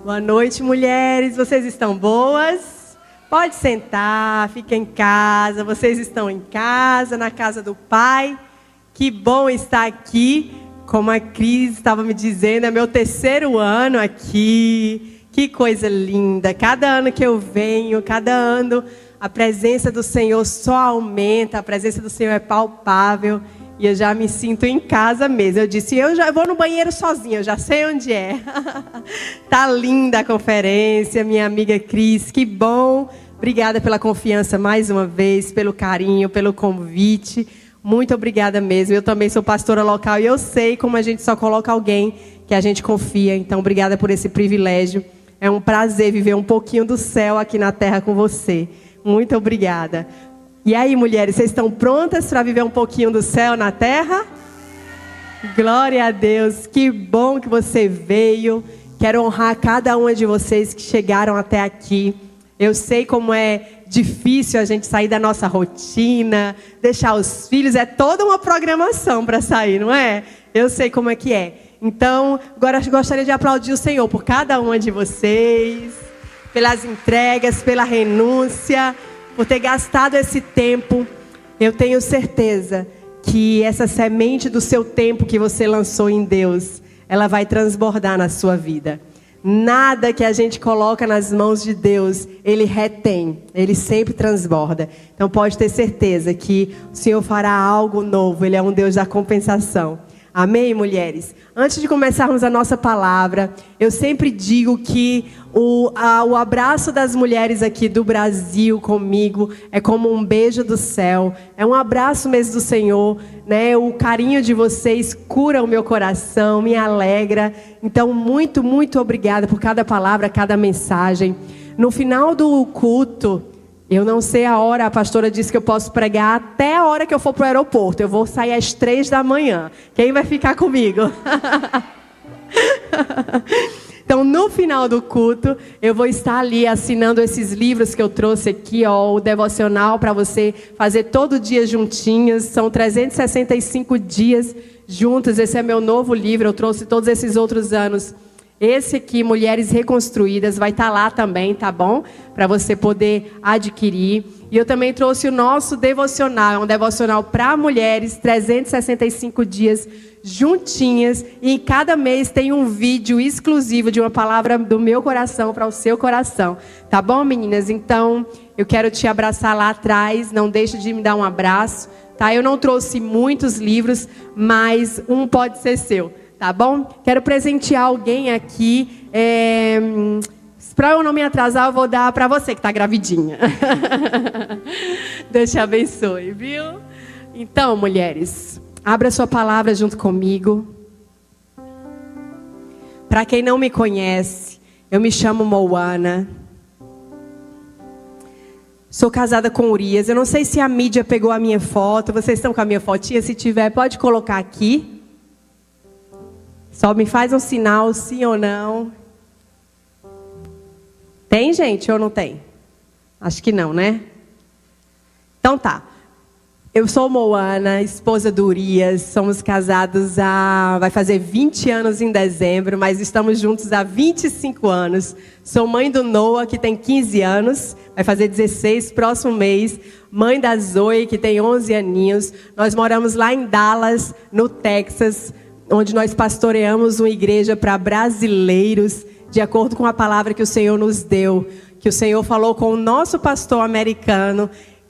Boa noite, mulheres. Vocês estão boas? Pode sentar, fiquem em casa. Vocês estão em casa, na casa do Pai. Que bom estar aqui. Como a Cris estava me dizendo, é meu 3º ano aqui. Que coisa linda. Cada ano que eu venho, cada ano, a presença do Senhor só aumenta. A presença do Senhor é palpável. E eu já me sinto em casa mesmo. Eu disse, eu já vou no banheiro sozinha, eu já sei onde é. Tá linda a conferência, minha amiga Cris, que bom. Obrigada pela confiança mais uma vez, pelo carinho, pelo convite. Muito obrigada mesmo. Eu também sou pastora local e eu sei como a gente só coloca alguém que a gente confia. Então, obrigada por esse privilégio. É um prazer viver um pouquinho do céu aqui na terra com você. Muito obrigada. E aí, mulheres, vocês estão prontas para viver um pouquinho do céu na terra? Glória a Deus, que bom que você veio. Quero honrar cada uma de vocês que chegaram até aqui. Eu sei como é difícil a gente sair da nossa rotina, deixar os filhos, é toda uma programação para sair, não é? Eu sei como é que é. Então, agora eu gostaria de aplaudir o Senhor por cada uma de vocês, pelas entregas, pela renúncia, por ter gastado esse tempo. Eu tenho certeza que essa semente do seu tempo que você lançou em Deus, ela vai transbordar na sua vida. Nada que a gente coloca nas mãos de Deus, Ele retém, Ele sempre transborda. Então pode ter certeza que o Senhor fará algo novo, Ele é um Deus da compensação. Amém, mulheres? Antes de começarmos a nossa palavra, eu sempre digo que o abraço das mulheres aqui do Brasil comigo é como um beijo do céu. É um abraço mesmo do Senhor, né? O carinho de vocês cura o meu coração, me alegra. Então, muito, muito obrigada por cada palavra, cada mensagem. No final do culto, eu não sei a hora, a pastora disse que eu posso pregar até a hora que eu for para o aeroporto. Eu vou sair às 3 da manhã. Quem vai ficar comigo? Então, no final do culto, eu vou estar ali assinando esses livros que eu trouxe aqui, ó, o devocional para você fazer todo dia juntinhos. São 365 dias juntos. Esse é meu novo livro, eu trouxe todos esses outros anos. Esse aqui, Mulheres Reconstruídas, vai estar lá também, tá bom? Para você poder adquirir. E eu também trouxe o nosso devocional, é um devocional para mulheres, 365 dias juntinhas. E em cada mês tem um vídeo exclusivo de uma palavra do meu coração para o seu coração. Tá bom, meninas? Então, eu quero te abraçar lá atrás, não deixe de me dar um abraço, tá? Eu não trouxe muitos livros, mas um pode ser seu. Tá bom? Quero presentear alguém aqui. Para eu não me atrasar, eu vou dar para você que está gravidinha. Deus te abençoe, viu? Então, mulheres, abra sua palavra junto comigo. Para quem não me conhece, eu me chamo Moana. Sou casada com Urias. Eu não sei se a mídia pegou a minha foto. Vocês estão com a minha fotinha? Se tiver, pode colocar aqui. Só me faz um sinal, sim ou não. Tem, gente, ou não tem? Acho que não, né? Então tá. Eu sou Moana, esposa do Urias. Somos casados vai fazer 20 anos em dezembro, mas estamos juntos há 25 anos. Sou mãe do Noah, que tem 15 anos, vai fazer 16 próximo mês. Mãe da Zoe, que tem 11 aninhos. Nós moramos lá em Dallas, no Texas, onde nós pastoreamos uma igreja para brasileiros, de acordo com a palavra que o Senhor nos deu, que o Senhor falou com o nosso pastor americano,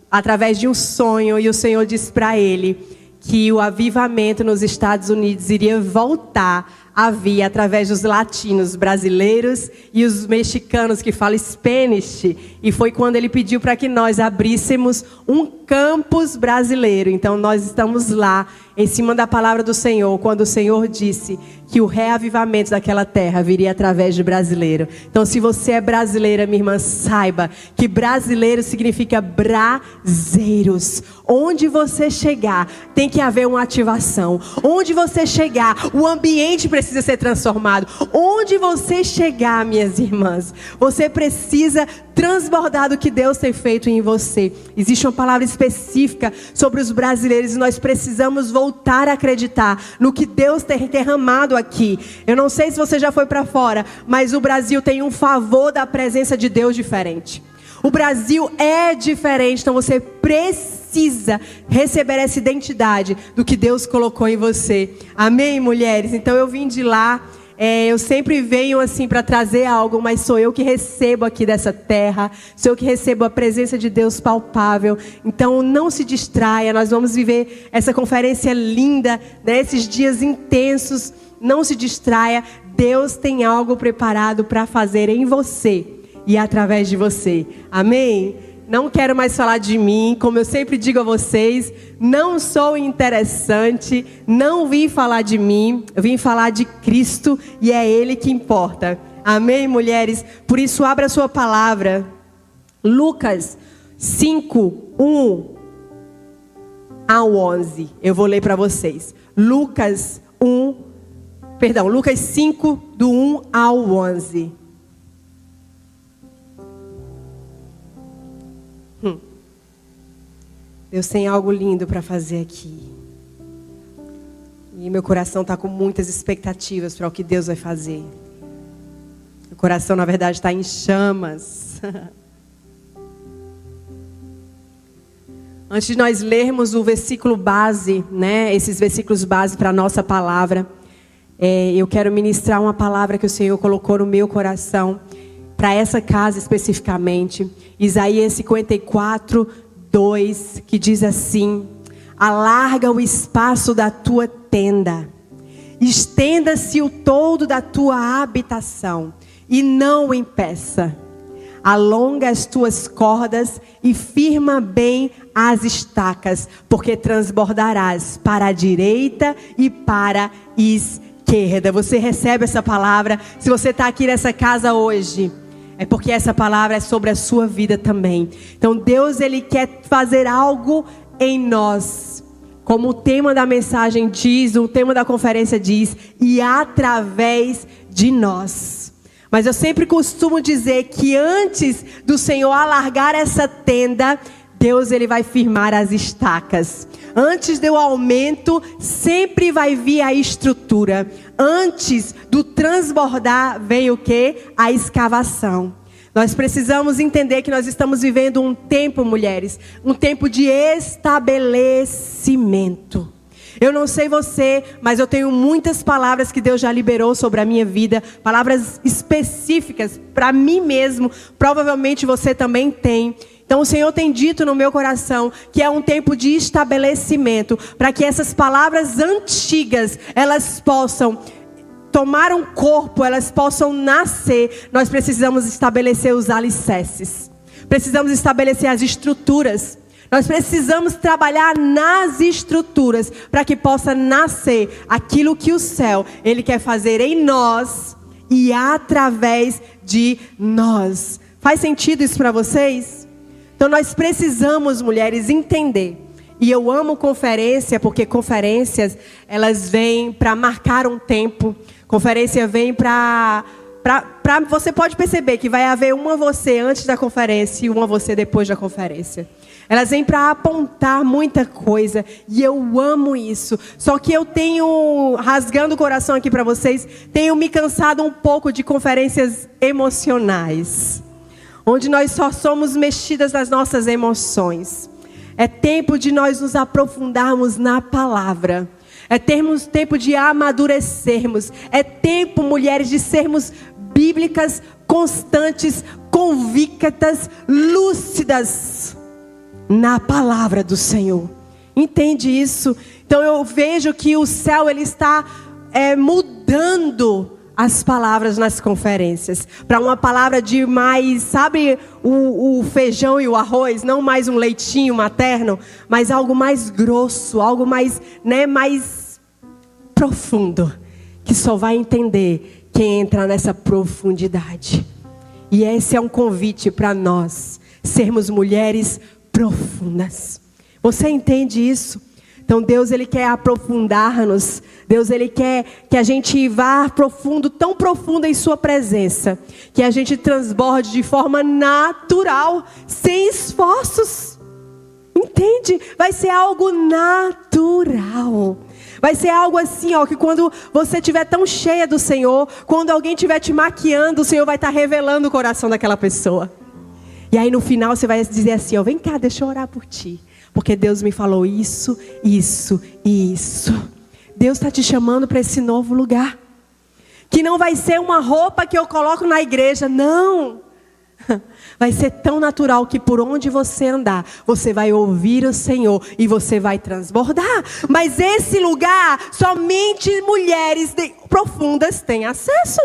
através de um sonho, e o Senhor disse para ele que o avivamento nos Estados Unidos iria voltar a vir através dos latinos brasileiros e os mexicanos que falam Spanish. E foi quando ele pediu para que nós abríssemos um campus brasileiro. Então nós estamos lá, em cima da palavra do Senhor, quando o Senhor disse que o reavivamento daquela terra viria através de brasileiro. Então, se você é brasileira, minha irmã, saiba que brasileiro significa braseiros. Onde você chegar, tem que haver uma ativação. Onde você chegar, o ambiente precisa ser transformado. Onde você chegar, minhas irmãs, você precisa transbordar do que Deus tem feito em você. Existe uma palavra específica sobre os brasileiros e nós precisamos voltar voltar a acreditar no que Deus tem derramado aqui. Eu não sei se você já foi para fora, mas o Brasil tem um favor da presença de Deus diferente. O Brasil é diferente, então você precisa receber essa identidade do que Deus colocou em você. Amém, mulheres? Então eu vim de lá. Eu sempre venho assim para trazer algo, mas sou eu que recebo aqui dessa terra, sou eu que recebo a presença de Deus palpável. Então não se distraia, nós vamos viver essa conferência linda, né? Esses dias intensos, não se distraia. Deus tem algo preparado para fazer em você e através de você. Amém? Não quero mais falar de mim, como eu sempre digo a vocês, não sou interessante, não vim falar de mim, eu vim falar de Cristo e é Ele que importa. Amém, mulheres? Por isso, abra a sua palavra. Lucas 5, 1 ao 11. Eu vou ler para vocês. Lucas 5, do 1 ao 11. Deus tem algo lindo para fazer aqui. E meu coração está com muitas expectativas para o que Deus vai fazer. Meu coração, na verdade, está em chamas. Antes de nós lermos o versículo base, né? Esses versículos base para a nossa palavra, eu quero ministrar uma palavra que o Senhor colocou no meu coração, para essa casa especificamente. Isaías 54, 2, que diz assim: alarga o espaço da tua tenda, estenda-se o todo da tua habitação, e não o impeça. Alonga as tuas cordas e firma bem as estacas, porque transbordarás para a direita e para a esquerda. Você recebe essa palavra? Se você está aqui nessa casa hoje, é porque essa palavra é sobre a sua vida também. Então Deus, Ele quer fazer algo em nós. Como o tema da mensagem diz, o tema da conferência diz, e através de nós. Mas eu sempre costumo dizer que antes do Senhor alargar essa tenda, Deus, Ele vai firmar as estacas. Antes do aumento, sempre vai vir a estrutura. Antes do transbordar, vem o quê? A escavação. Nós precisamos entender que nós estamos vivendo um tempo, mulheres, um tempo de estabelecimento. Eu não sei você, mas eu tenho muitas palavras que Deus já liberou sobre a minha vida, palavras específicas para mim mesmo, provavelmente você também tem. Então o Senhor tem dito no meu coração que é um tempo de estabelecimento, para que essas palavras antigas, elas possam tomar um corpo, elas possam nascer. Nós precisamos estabelecer os alicerces, precisamos estabelecer as estruturas. Nós precisamos trabalhar nas estruturas para que possa nascer aquilo que o céu, Ele quer fazer em nós e através de nós. Faz sentido isso para vocês? Então nós precisamos, mulheres, entender. E eu amo conferência, porque conferências, elas vêm para marcar um tempo. Conferência vem para você pode perceber que vai haver uma você antes da conferência e uma você depois da conferência. Elas vêm para apontar muita coisa. E eu amo isso. Só que eu tenho, rasgando o coração aqui para vocês, tenho me cansado um pouco de conferências emocionais, onde nós só somos mexidas nas nossas emoções. É tempo de nós nos aprofundarmos na palavra. É termos tempo de amadurecermos. É tempo, mulheres, de sermos bíblicas, constantes, convictas, lúcidas na palavra do Senhor. Entende isso? Então eu vejo que o céu, ele está mudando as palavras nas conferências para uma palavra de mais, sabe, o feijão e o arroz, não mais um leitinho materno, mas algo mais grosso, algo mais, mais profundo, que só vai entender quem entra nessa profundidade. E esse é um convite para nós sermos mulheres profundas. Você entende isso? Então Deus, Ele quer aprofundar-nos. Deus, Ele quer que a gente vá profundo, tão profundo em sua presença, que a gente transborde de forma natural, sem esforços. Entende? Vai ser algo natural. Vai ser algo assim, ó, que quando você estiver tão cheia do Senhor, quando alguém estiver te maquiando, o Senhor vai estar revelando o coração daquela pessoa. E aí no final você vai dizer assim, ó, vem cá, deixa eu orar por ti. Porque Deus me falou isso, isso e isso. Deus está te chamando para esse novo lugar. Que não vai ser uma roupa que eu coloco na igreja, não. Vai ser tão natural que por onde você andar, você vai ouvir o Senhor e você vai transbordar. Mas esse lugar, somente mulheres profundas têm acesso.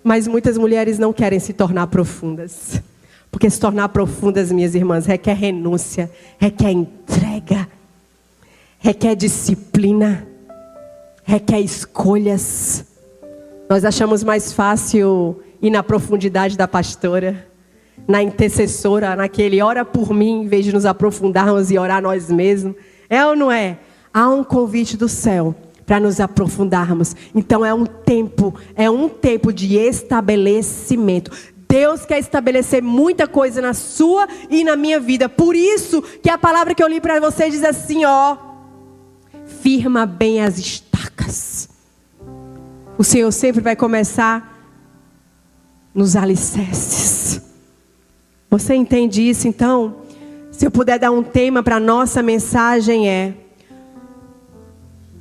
Mas muitas mulheres não querem se tornar profundas. Porque se tornar profundas, minhas irmãs, requer renúncia, requer entrega, requer disciplina, requer escolhas. Nós achamos mais fácil ir na profundidade da pastora, na intercessora, naquele ora por mim, em vez de nos aprofundarmos e orar nós mesmos. É ou não é? Há um convite do céu para nos aprofundarmos. Então é um tempo de estabelecimento. Deus quer estabelecer muita coisa na sua e na minha vida. Por isso que a palavra que eu li para vocês diz assim, ó, firma bem as estacas. O Senhor sempre vai começar nos alicerces. Você entende isso? Então, se eu puder dar um tema para a nossa mensagem é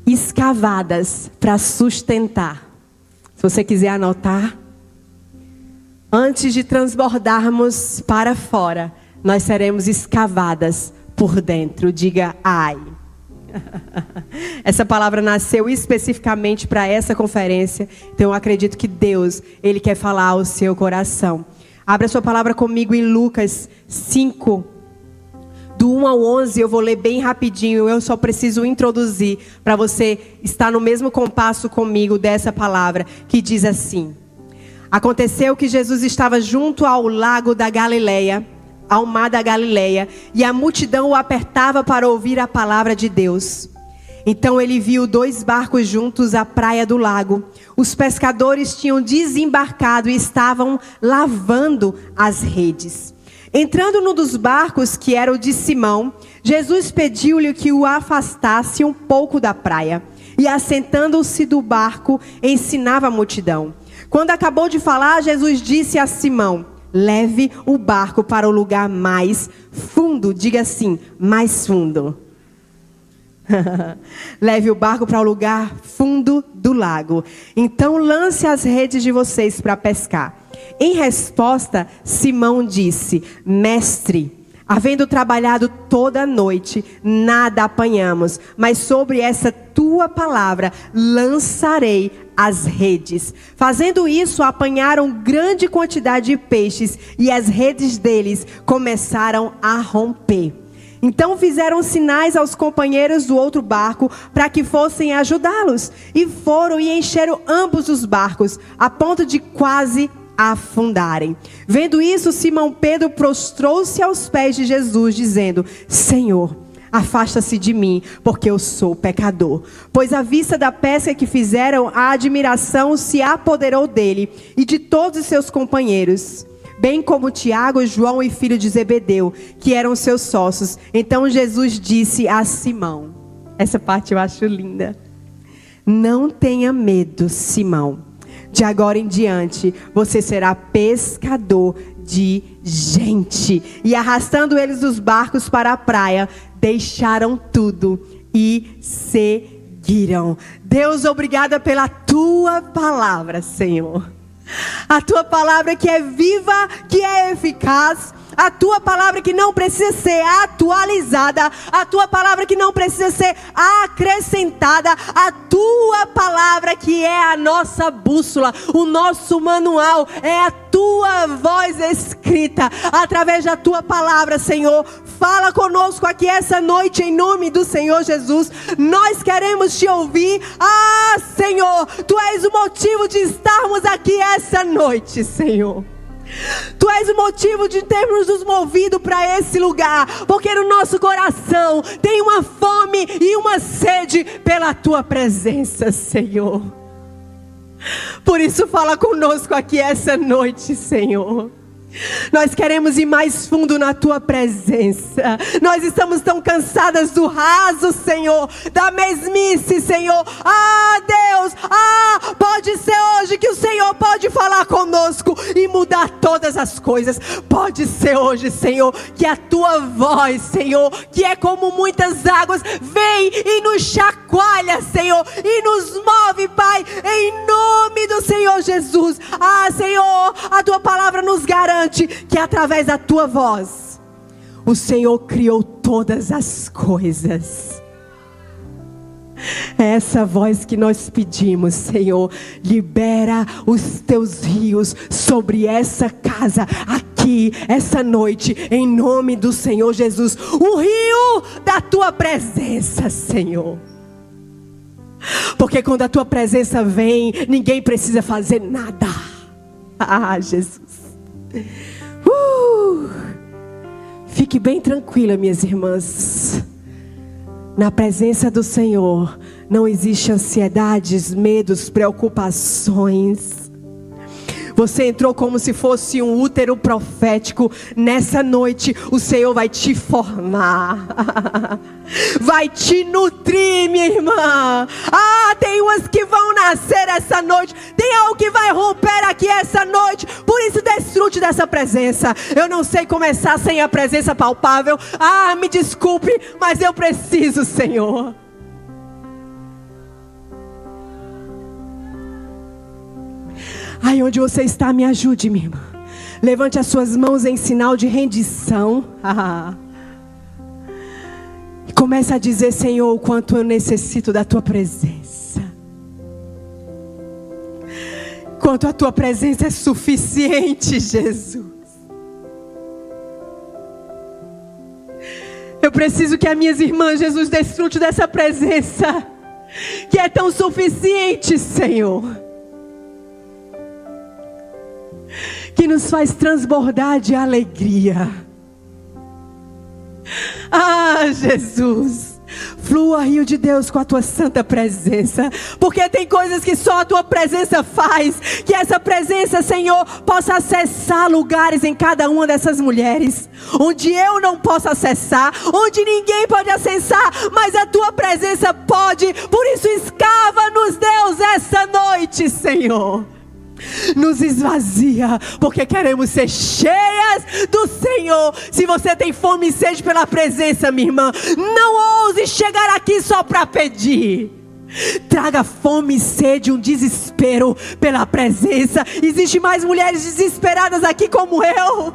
escavadas para sustentar. Se você quiser anotar, antes de transbordarmos para fora, nós seremos escavadas por dentro. Diga ai. Essa palavra nasceu especificamente para essa conferência. Então eu acredito que Deus, Ele quer falar ao seu coração. Abra sua palavra comigo em Lucas 5, do 1 ao 11. Eu vou ler bem rapidinho. Eu só preciso introduzir para você estar no mesmo compasso comigo dessa palavra, que diz assim: aconteceu que Jesus estava junto ao lago da Galileia, ao mar da Galileia, e a multidão o apertava para ouvir a palavra de Deus. Então ele viu 2 barcos juntos à praia do lago. Os pescadores tinham desembarcado e estavam lavando as redes. Entrando num dos barcos, que era o de Simão, Jesus pediu-lhe que o afastasse um pouco da praia. E assentando-se do barco, ensinava a multidão. Quando acabou de falar, Jesus disse a Simão: leve o barco para o lugar mais fundo. Diga assim, mais fundo. Leve o barco para o lugar fundo do lago. Então lance as redes de vocês para pescar. Em resposta, Simão disse: mestre, havendo trabalhado toda a noite, nada apanhamos, mas sobre essa tua palavra lançarei as redes. Fazendo isso, apanharam grande quantidade de peixes e as redes deles começaram a romper. Então fizeram sinais aos companheiros do outro barco para que fossem ajudá-los. E foram e encheram ambos os barcos, a ponto de quase afundarem. Vendo isso, Simão Pedro prostrou-se aos pés de Jesus, dizendo: Senhor, afasta-se de mim, porque eu sou pecador. Pois à vista da pesca que fizeram, a admiração se apoderou dele e de todos os seus companheiros, bem como Tiago, João e filho de Zebedeu, que eram seus sócios. Então Jesus disse a Simão, essa parte eu acho linda: não tenha medo, Simão. De agora em diante, você será pescador de gente. E arrastando eles os barcos para a praia, deixaram tudo e seguiram. Deus, obrigada pela tua palavra, Senhor. A tua palavra que é viva, que é eficaz. A tua palavra que não precisa ser atualizada. A tua palavra que não precisa ser acrescentada. A tua palavra que é a nossa bússola, o nosso manual. É a tua voz escrita. Através da tua palavra, Senhor, fala conosco aqui essa noite em nome do Senhor Jesus. Nós queremos te ouvir. Ah, Senhor, tu és o motivo de estarmos aqui essa noite, Senhor. Tu és o motivo de termos nos movido para esse lugar, porque no nosso coração tem uma fome e uma sede pela tua presença, Senhor. Por isso fala conosco aqui essa noite, Senhor. Nós queremos ir mais fundo na tua presença. Nós estamos tão cansadas do raso, Senhor, da mesmice, Senhor. Deus, pode ser hoje que o Senhor pode falar conosco e mudar todas as coisas. Pode ser hoje, Senhor, que a tua voz, Senhor, que é como muitas águas, vem e nos chacoalha, Senhor, e nos move, Pai, em nome do Senhor Jesus. Senhor, a tua palavra nos garante que através da tua voz o Senhor criou todas as coisas. É essa voz que nós pedimos, Senhor. Libera os teus rios sobre essa casa aqui, essa noite, em nome do Senhor Jesus. Um rio da tua presença, Senhor. Porque quando a tua presença vem, ninguém precisa fazer nada. Jesus. Fique bem tranquila, minhas irmãs. Na presença do Senhor não existe ansiedades, medos, preocupações. Você entrou como se fosse um útero profético. Nessa noite o Senhor vai te formar, vai te nutrir, minha irmã. Tem umas que vão nascer essa noite, tem algo que vai romper aqui essa noite. Por isso desfrute dessa presença. Eu não sei começar sem a presença palpável. Me desculpe, mas eu preciso, Senhor. Aí onde você está, me ajude, minha irmã. Levante as suas mãos em sinal de rendição. E comece a dizer: Senhor, o quanto eu necessito da tua presença. Quanto a tua presença é suficiente, Jesus. Eu preciso que as minhas irmãs, Jesus, desfrute dessa presença que é tão suficiente, Senhor, que nos faz transbordar de alegria. Jesus, flua, rio de Deus, com a tua santa presença. Porque tem coisas que só a tua presença faz. Que essa presença, Senhor, possa acessar lugares em cada uma dessas mulheres onde eu não posso acessar, onde ninguém pode acessar, mas a tua presença pode. Por isso escava-nos, Deus, essa noite, Senhor. Nos esvazia, porque queremos ser cheias do Senhor. Se você tem fome e sede pela presença, minha irmã, não ouse chegar aqui só para pedir. Traga fome e sede, um desespero pela presença. Existem mais mulheres desesperadas aqui como eu.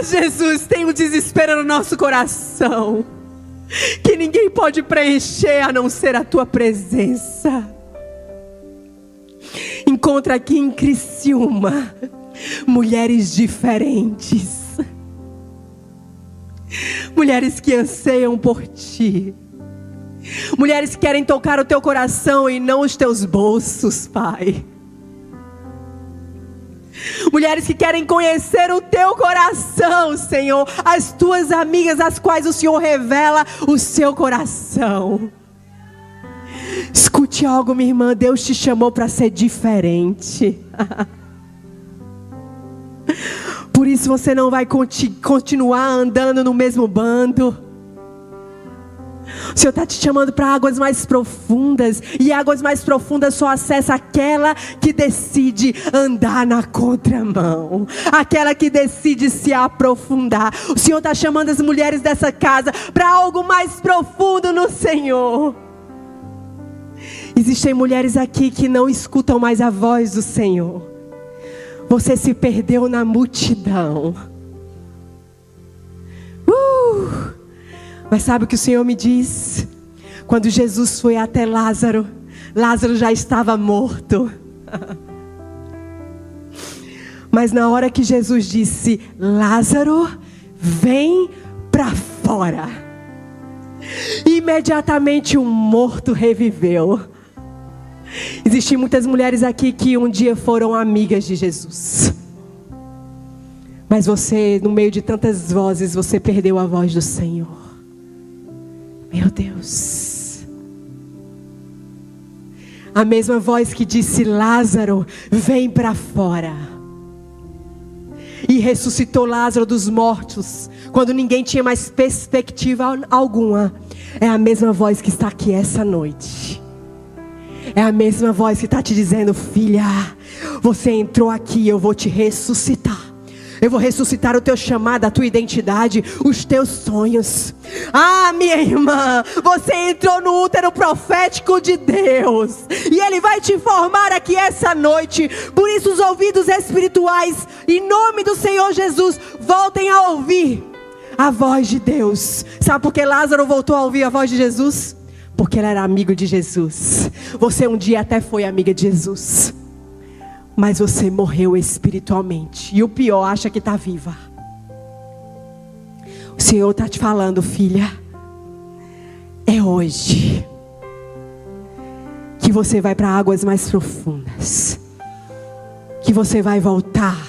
Jesus, tem um desespero no nosso coração que ninguém pode preencher a não ser a tua presença. Encontra aqui em Criciúma mulheres diferentes, mulheres que anseiam por ti, mulheres que querem tocar o teu coração e não os teus bolsos, Pai. Mulheres que querem conhecer o teu coração, Senhor, as tuas amigas, às quais o Senhor revela o seu coração. Escute algo, minha irmã, Deus te chamou para ser diferente. Por isso você não vai continuar andando no mesmo bando. O Senhor está te chamando para águas mais profundas. E águas mais profundas só acessa aquela que decide andar na contramão, aquela que decide se aprofundar. O Senhor está chamando as mulheres dessa casa para algo mais profundo no Senhor. Existem mulheres aqui que não escutam mais a voz do Senhor. Você se perdeu na multidão. Mas sabe o que o Senhor me diz? Quando Jesus foi até Lázaro, Lázaro já estava morto. Mas na hora que Jesus disse: Lázaro, vem para fora, imediatamente o morto reviveu. Existem muitas mulheres aqui que um dia foram amigas de Jesus. Mas você, no meio de tantas vozes, você perdeu a voz do Senhor. Meu Deus. A mesma voz que disse: Lázaro, vem para fora, e ressuscitou Lázaro dos mortos, quando ninguém tinha mais perspectiva alguma. É a mesma voz que está aqui essa noite. É a mesma voz que está te dizendo: filha, você entrou aqui, eu vou te ressuscitar. Eu vou ressuscitar o teu chamado, a tua identidade, os teus sonhos. Ah, minha irmã, você entrou no útero profético de Deus, e Ele vai te formar aqui essa noite. Por isso os ouvidos espirituais, em nome do Senhor Jesus, voltem a ouvir a voz de Deus. Sabe por que Lázaro voltou a ouvir a voz de Jesus? Porque ele era amigo de Jesus. Você um dia até foi amiga de Jesus, mas você morreu espiritualmente. E o pior, acha que está viva. O Senhor está te falando: filha, é hoje que você vai para águas mais profundas, que você vai voltar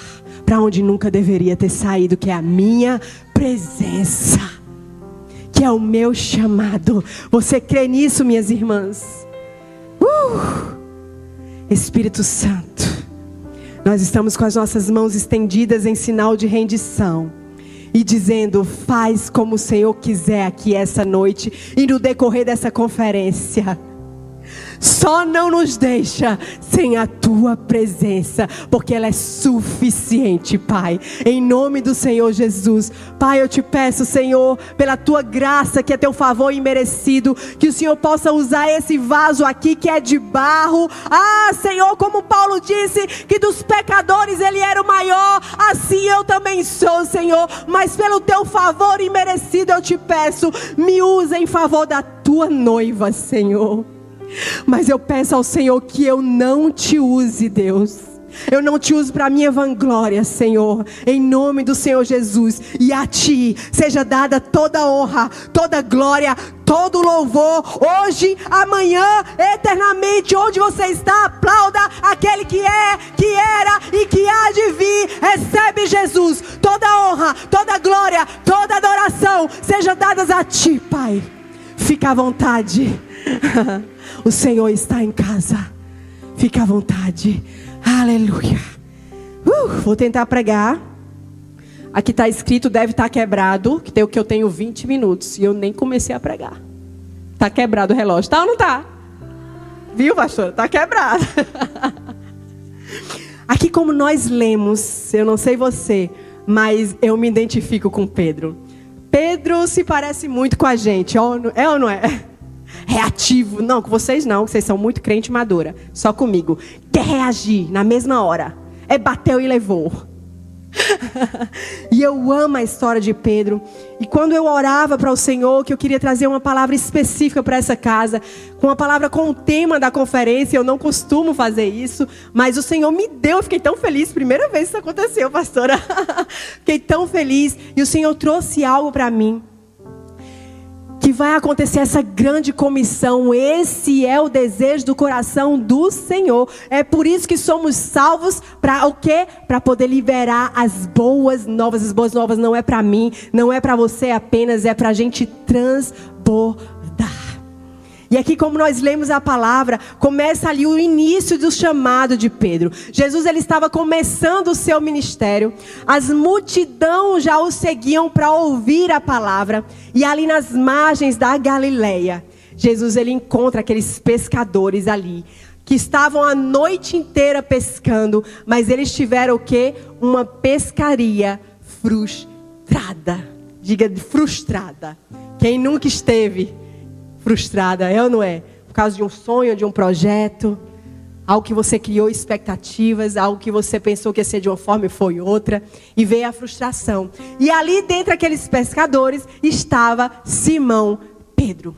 para onde nunca deveria ter saído, que é a minha presença, que é o meu chamado. Você crê nisso, minhas irmãs? Espírito Santo, nós estamos com as nossas mãos estendidas em sinal de rendição e dizendo: faz como o Senhor quiser aqui essa noite e no decorrer dessa conferência. Só não nos deixa sem a tua presença, porque ela é suficiente, Pai. Em nome do Senhor Jesus, Pai, eu te peço, Senhor, pela tua graça, que é teu favor imerecido, que o Senhor possa usar esse vaso aqui que é de barro. Ah, Senhor, como Paulo disse que dos pecadores ele era o maior, assim eu também sou, Senhor. Mas pelo teu favor imerecido eu te peço, me usa em favor da tua noiva, Senhor. Mas eu peço ao Senhor que eu não te use, Deus. Eu não te uso para minha vanglória, Senhor. Em nome do Senhor Jesus. E a ti seja dada toda honra, toda glória, todo louvor, hoje, amanhã, eternamente. Onde você está, aplauda aquele que é, que era e que há de vir. Recebe, Jesus, toda honra, toda glória, toda adoração seja dadas a ti, Pai. Fica à vontade. O Senhor está em casa. Fica à vontade. Aleluia. Vou tentar pregar. Aqui está escrito: deve estar quebrado, que eu tenho 20 minutos. E eu nem comecei a pregar. Está quebrado o relógio. Tá ou não está? Viu, pastora? Está quebrado. Aqui, como nós lemos, eu não sei você, mas eu me identifico com Pedro. Pedro se parece muito com a gente. É ou não é? Reativo. Não, com vocês não, vocês são muito crente madura. Só comigo. Quer reagir na mesma hora. É bateu e levou. E eu amo a história de Pedro. E quando eu orava para o Senhor, que eu queria trazer uma palavra específica para essa casa, com uma palavra com o tema da conferência, eu não costumo fazer isso, mas o Senhor me deu. Eu fiquei tão feliz, primeira vez que isso aconteceu, pastora. Fiquei tão feliz. E o Senhor trouxe algo para mim, que vai acontecer essa grande comissão. Esse é o desejo do coração do Senhor. É por isso que somos salvos. Para o quê? Para poder liberar as boas novas. As boas novas não é para mim, não é para você apenas, é para a gente transbordar. E aqui, como nós lemos a palavra, começa ali o início do chamado de Pedro. Jesus, ele estava começando o seu ministério. As multidões já o seguiam para ouvir a palavra. E ali nas margens da Galileia, Jesus, ele encontra aqueles pescadores ali, que estavam a noite inteira pescando, mas eles tiveram o quê? Uma pescaria frustrada. Diga, frustrada. Quem nunca esteve frustrada, é ou não é? Por causa de um sonho, de um projeto, algo que você criou expectativas, algo que você pensou que ia ser de uma forma e foi outra, e veio a frustração. E ali dentro daqueles pescadores estava Simão Pedro.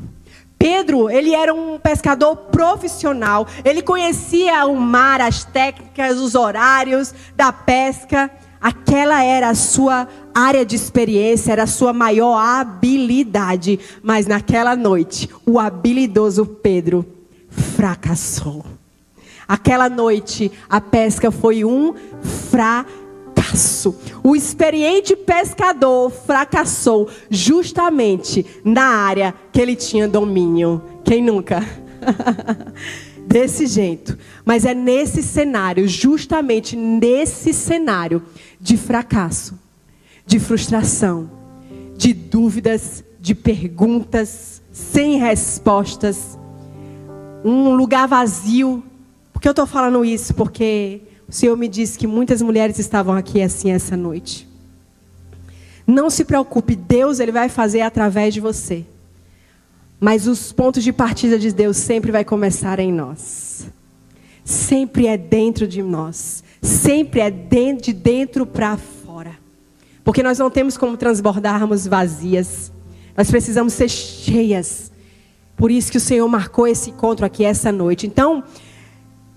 Pedro, ele era um pescador profissional, ele conhecia o mar, as técnicas, os horários da pesca. Aquela era a sua área de experiência, era a sua maior habilidade. Mas naquela noite, o habilidoso Pedro fracassou. Aquela noite, a pesca foi um fracasso. O experiente pescador fracassou justamente na área que ele tinha domínio. Quem nunca? desse jeito. Mas é nesse cenário, justamente nesse cenário de fracasso, de frustração, de dúvidas, de perguntas sem respostas, um lugar vazio. Por que eu estou falando isso? Porque o Senhor me disse que muitas mulheres estavam aqui assim essa noite. Não se preocupe, Deus ele vai fazer através de você. Mas os pontos de partida de Deus sempre vai começar em nós. Sempre é dentro de nós. Sempre é de dentro para fora. Porque nós não temos como transbordarmos vazias. Nós precisamos ser cheias. Por isso que o Senhor marcou esse encontro aqui essa noite. Então,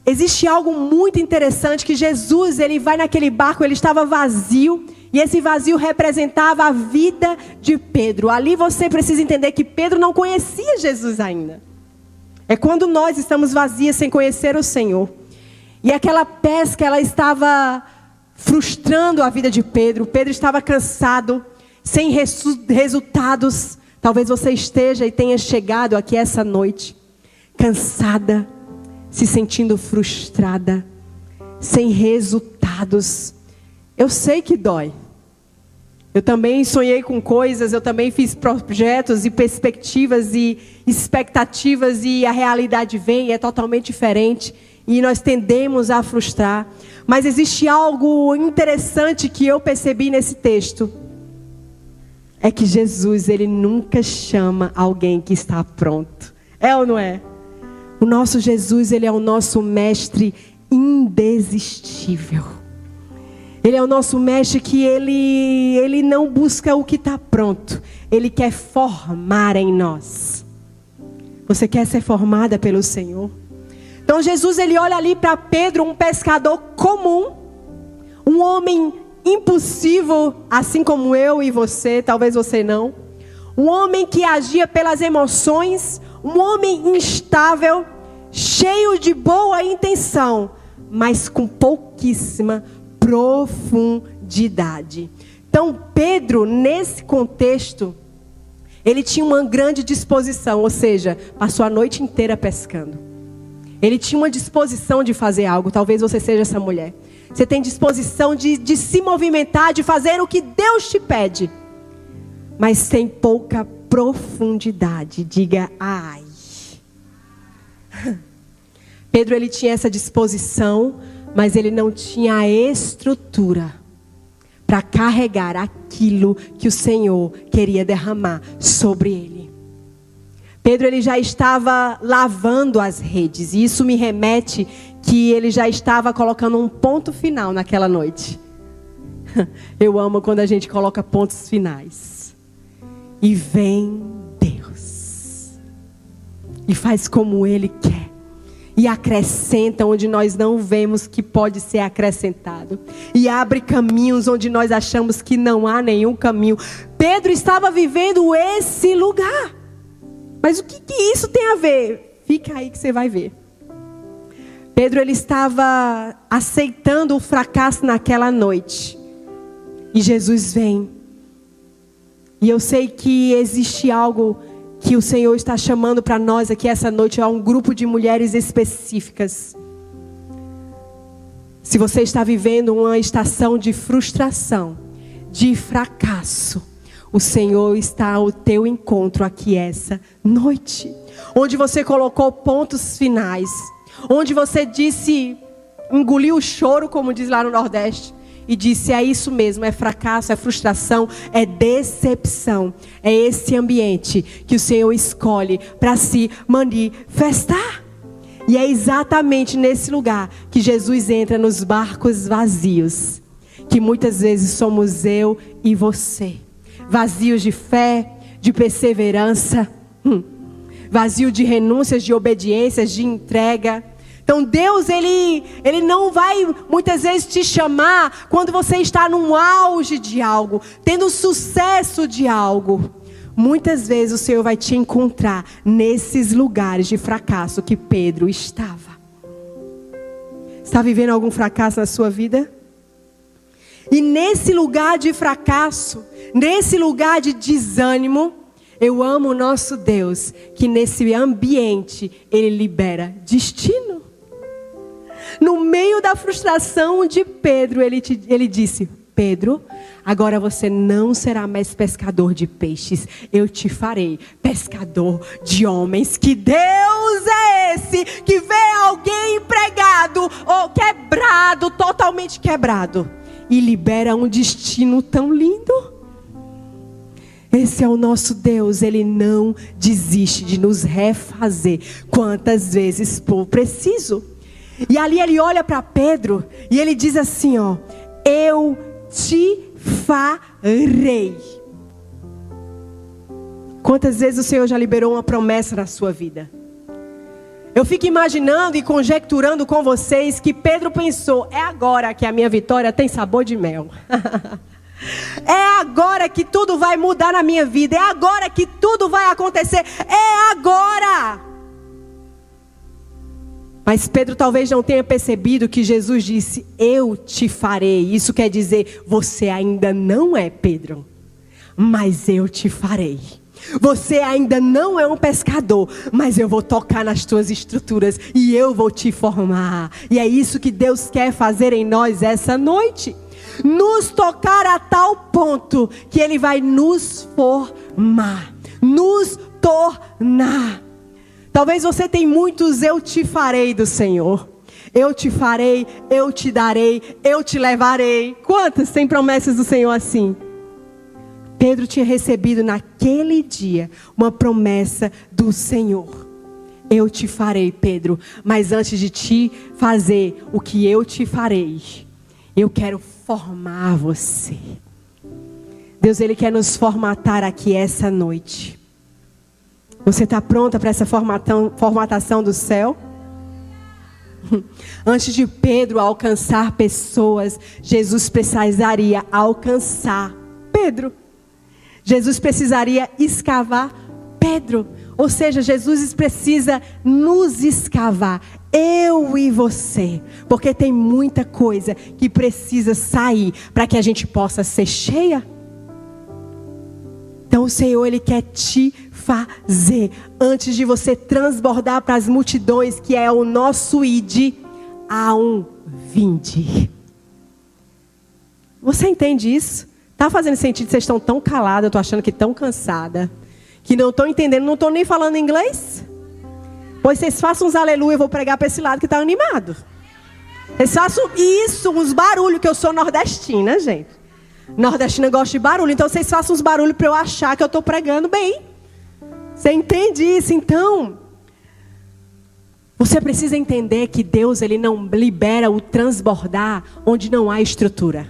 existe algo muito interessante que Jesus, ele vai naquele barco, ele estava vazio. E esse vazio representava a vida de Pedro. Ali você precisa entender que Pedro não conhecia Jesus ainda. É quando nós estamos vazios sem conhecer o Senhor. E aquela pesca, ela estava frustrando a vida de Pedro. Pedro estava cansado, sem resultados. Talvez você esteja e tenha chegado aqui essa noite, cansada, se sentindo frustrada, sem resultados. Eu sei que dói. Eu também sonhei com coisas, eu também fiz projetos e perspectivas e expectativas e a realidade vem e é totalmente diferente e nós tendemos a frustrar. Mas existe algo interessante que eu percebi nesse texto. É que Jesus, ele nunca chama alguém que está pronto. É ou não é? O nosso Jesus, ele é o nosso mestre indesistível. Ele é o nosso mestre que ele não busca o que está pronto. Ele quer formar em nós. Você quer ser formada pelo Senhor? Então Jesus, ele olha ali para Pedro, um pescador comum. Um homem impossível, assim como eu e você, talvez você não. Um homem que agia pelas emoções. Um homem instável, cheio de boa intenção, mas com pouquíssima profundidade. Então Pedro, nesse contexto, ele tinha uma grande disposição, ou seja, passou a noite inteira pescando. Ele tinha uma disposição de fazer algo. Talvez você seja essa mulher. Você tem disposição de se movimentar, de fazer o que Deus te pede, mas tem pouca profundidade. Diga ai. Pedro, ele tinha essa disposição, mas ele não tinha a estrutura para carregar aquilo que o Senhor queria derramar sobre ele. Pedro, ele já estava lavando as redes, e isso me remete que ele já estava colocando um ponto final naquela noite. Eu amo quando a gente coloca pontos finais. E vem Deus e faz como Ele quer. E acrescenta onde nós não vemos que pode ser acrescentado. E abre caminhos onde nós achamos que não há nenhum caminho. Pedro estava vivendo esse lugar. Mas o que isso tem a ver? Fica aí que você vai ver. Pedro, ele estava aceitando o fracasso naquela noite. E Jesus vem. E eu sei que existe algo que o Senhor está chamando para nós aqui essa noite. É um grupo de mulheres específicas. Se você está vivendo uma estação de frustração, de fracasso, o Senhor está ao teu encontro aqui essa noite. Onde você colocou pontos finais. Onde você disse, engoliu o choro, como diz lá no Nordeste. E disse, é isso mesmo, é fracasso, é frustração, é decepção. É esse ambiente que o Senhor escolhe para se manifestar. E é exatamente nesse lugar que Jesus entra nos barcos vazios. Que muitas vezes somos eu e você. Vazios de fé, de perseverança. Vazio de renúncias, de obediências, de entrega. Então Deus, Ele não vai muitas vezes te chamar quando você está num auge de algo, tendo sucesso de algo. Muitas vezes o Senhor vai te encontrar nesses lugares de fracasso que Pedro estava. Está vivendo algum fracasso na sua vida? E nesse lugar de fracasso, nesse lugar de desânimo, Eu amo o nosso Deus, que nesse ambiente Ele libera destino. No meio da frustração de Pedro, ele disse: Pedro, agora você não será mais pescador de peixes. Eu te farei pescador de homens. Que Deus é esse que vê alguém empregado ou quebrado, totalmente quebrado, e libera um destino tão lindo? Esse é o nosso Deus. Ele não desiste de nos refazer quantas vezes for preciso. E ali ele olha para Pedro e ele diz assim, ó: eu te farei. Quantas vezes o Senhor já liberou uma promessa na sua vida? Eu fico imaginando e conjecturando com vocês que Pedro pensou: é agora que a minha vitória tem sabor de mel. É agora que tudo vai mudar na minha vida. É agora que tudo vai acontecer. É agora. Mas Pedro talvez não tenha percebido que Jesus disse: eu te farei. Isso quer dizer, você ainda não é Pedro, mas eu te farei. Você ainda não é um pescador, mas eu vou tocar nas tuas estruturas e eu vou te formar. E é isso que Deus quer fazer em nós essa noite. Nos tocar a tal ponto que Ele vai nos formar, nos tornar. Talvez você tenha muitos eu te farei do Senhor. Eu te farei, eu te darei, eu te levarei. Quantas tem promessas do Senhor assim? Pedro tinha recebido naquele dia uma promessa do Senhor. Eu te farei, Pedro, mas antes de te fazer o que eu te farei, eu quero formar você. Deus, Ele quer nos formatar aqui essa noite. Você está pronta para essa formatação do céu? Antes de Pedro alcançar pessoas, Jesus precisaria alcançar Pedro. Jesus precisaria escavar Pedro. Ou seja, Jesus precisa nos escavar, eu e você. Porque tem muita coisa que precisa sair para que a gente possa ser cheia. Então o Senhor, Ele quer te fazer. Antes de você transbordar para as multidões, que é o nosso id, há um vinde. Você entende isso? Está fazendo sentido? Vocês estão tão caladas, eu estou achando que estão cansada, que não estão entendendo, não estão nem falando inglês? Pois vocês façam uns aleluia, eu vou pregar para esse lado que está animado. Vocês façam isso, uns barulhos, que eu sou nordestina, gente. Nordestina gosta de barulho, então vocês façam uns barulhos para eu achar que eu estou pregando bem. Você entende isso? Então, você precisa entender que Deus, Ele não libera o transbordar onde não há estrutura.